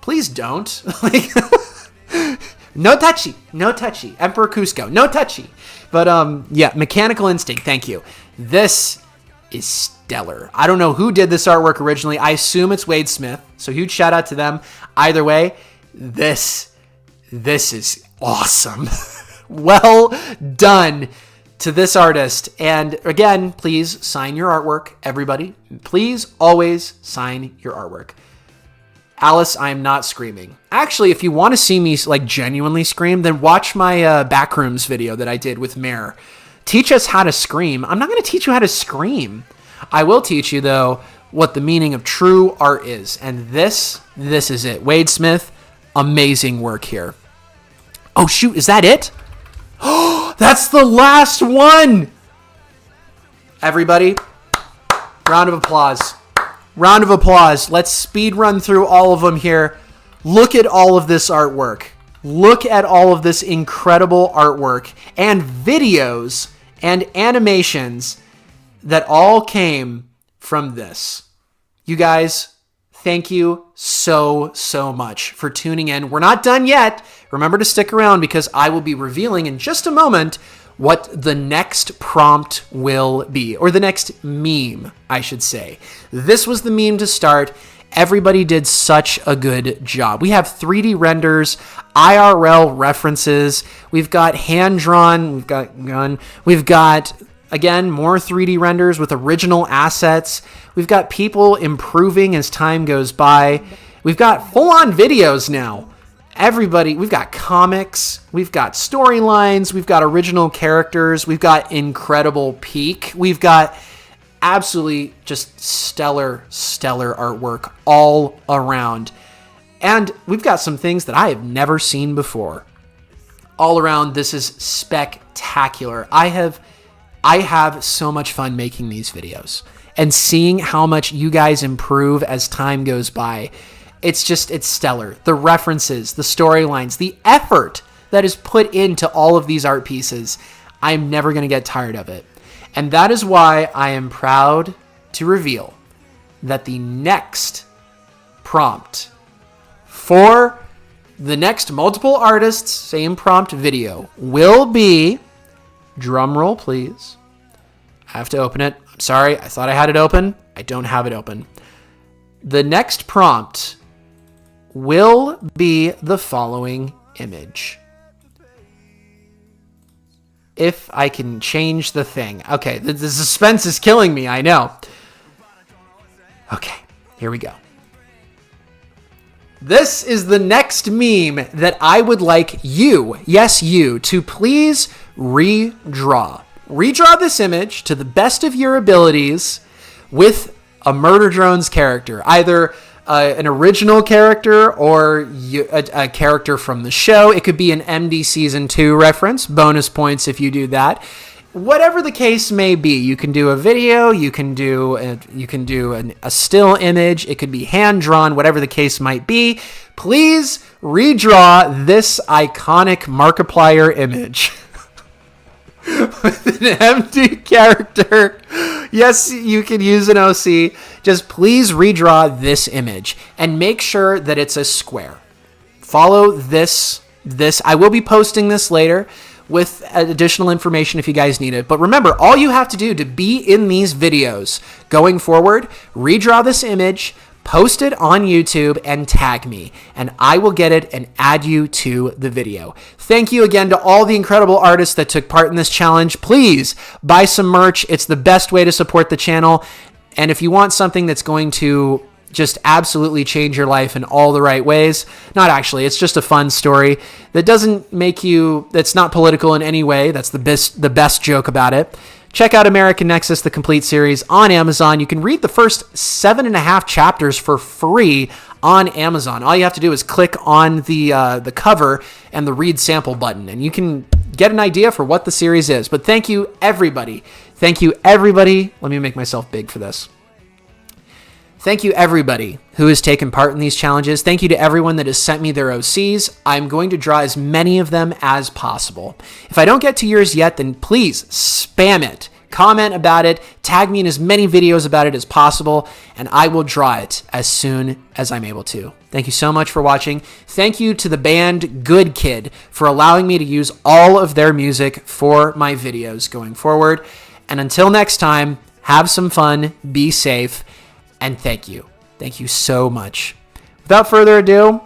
Please don't. Like, no touchy. Emperor Cusco, no touchy. But yeah, Mechanical Instinct, thank you. This is stellar. I don't know who did this artwork originally. I assume it's Wade Smith, so huge shout out to them. Either way, this is awesome. Well done to this artist. And again, please sign your artwork, everybody. Please always sign your artwork. Alice, I am not screaming. Actually, if you want to see me like genuinely scream, then watch my Backrooms video that I did with Mare. Teach us how to scream. I'm not going to teach you how to scream. I will teach you, though, what the meaning of true art is. And this is it. Wade Smith, amazing work here. Oh, shoot. Is that it? Oh, that's the last one. Everybody, round of applause. Round of applause. Let's speed run through all of them here. Look at all of this artwork. Look at all of this incredible artwork and videos and animations that all came from this. You guys, thank you so much for tuning in. We're not done yet. Remember to stick around because I will be revealing in just a moment what the next prompt will be, or the next meme, I should say. This was the meme to start. Everybody did such a good job. We have 3D renders, IRL references. We've got hand-drawn. We've got, again, more 3D renders with original assets. We've got people improving as time goes by. We've got full-on videos now. Everybody, we've got comics, we've got storylines, we've got original characters, we've got incredible peak, we've got absolutely just stellar artwork all around. And we've got some things that I have never seen before. All around, this is spectacular. I have so much fun making these videos and seeing how much you guys improve as time goes by. It's stellar. The references, the storylines, the effort that is put into all of these art pieces. I'm never going to get tired of it. And that is why I am proud to reveal that the next prompt for the next multiple artists, same prompt video will be, drum roll please. I have to open it. I'm sorry, I thought I had it open. I don't have it open. The next prompt will be the following image. If I can change the thing. Okay, the suspense is killing me, I know. Okay, here we go. This is the next meme that I would like you, yes you, to please redraw. Redraw this image to the best of your abilities with a Murder Drones character. Either an original character or a character from the show. It could be an MD Season 2 reference. Bonus points if you do that. Whatever the case may be, you can do a video, you can do a still image, it could be hand drawn, whatever the case might be. Please redraw this iconic Markiplier image with an empty character. Yes, you can use an OC. Just please redraw this image and make sure that it's a square. Follow this. I will be posting this later with additional information if you guys need it. But remember, all you have to do to be in these videos going forward, redraw this image, post it on YouTube, and tag me, and I will get it and add you to the video. Thank you again to all the incredible artists that took part in this challenge. Please buy some merch. It's the best way to support the channel. And if you want something that's going to just absolutely change your life in all the right ways, not actually, it's just a fun story that doesn't make you, that's not political in any way. That's the best joke about it. Check out American Nexus, the complete series on Amazon. You can read the first 7.5 chapters for free on Amazon. All you have to do is click on the cover and the read sample button, and you can get an idea for what the series is. But thank you, everybody. Thank you, everybody. Let me make myself big for this. Thank you, everybody who has taken part in these challenges. Thank you to everyone that has sent me their OCs. I'm going to draw as many of them as possible. If I don't get to yours yet, then please spam it. Comment about it. Tag me in as many videos about it as possible, and I will draw it as soon as I'm able to. Thank you so much for watching. Thank you to the band Good Kid for allowing me to use all of their music for my videos going forward. And until next time, have some fun, be safe, and thank you. Thank you so much. Without further ado,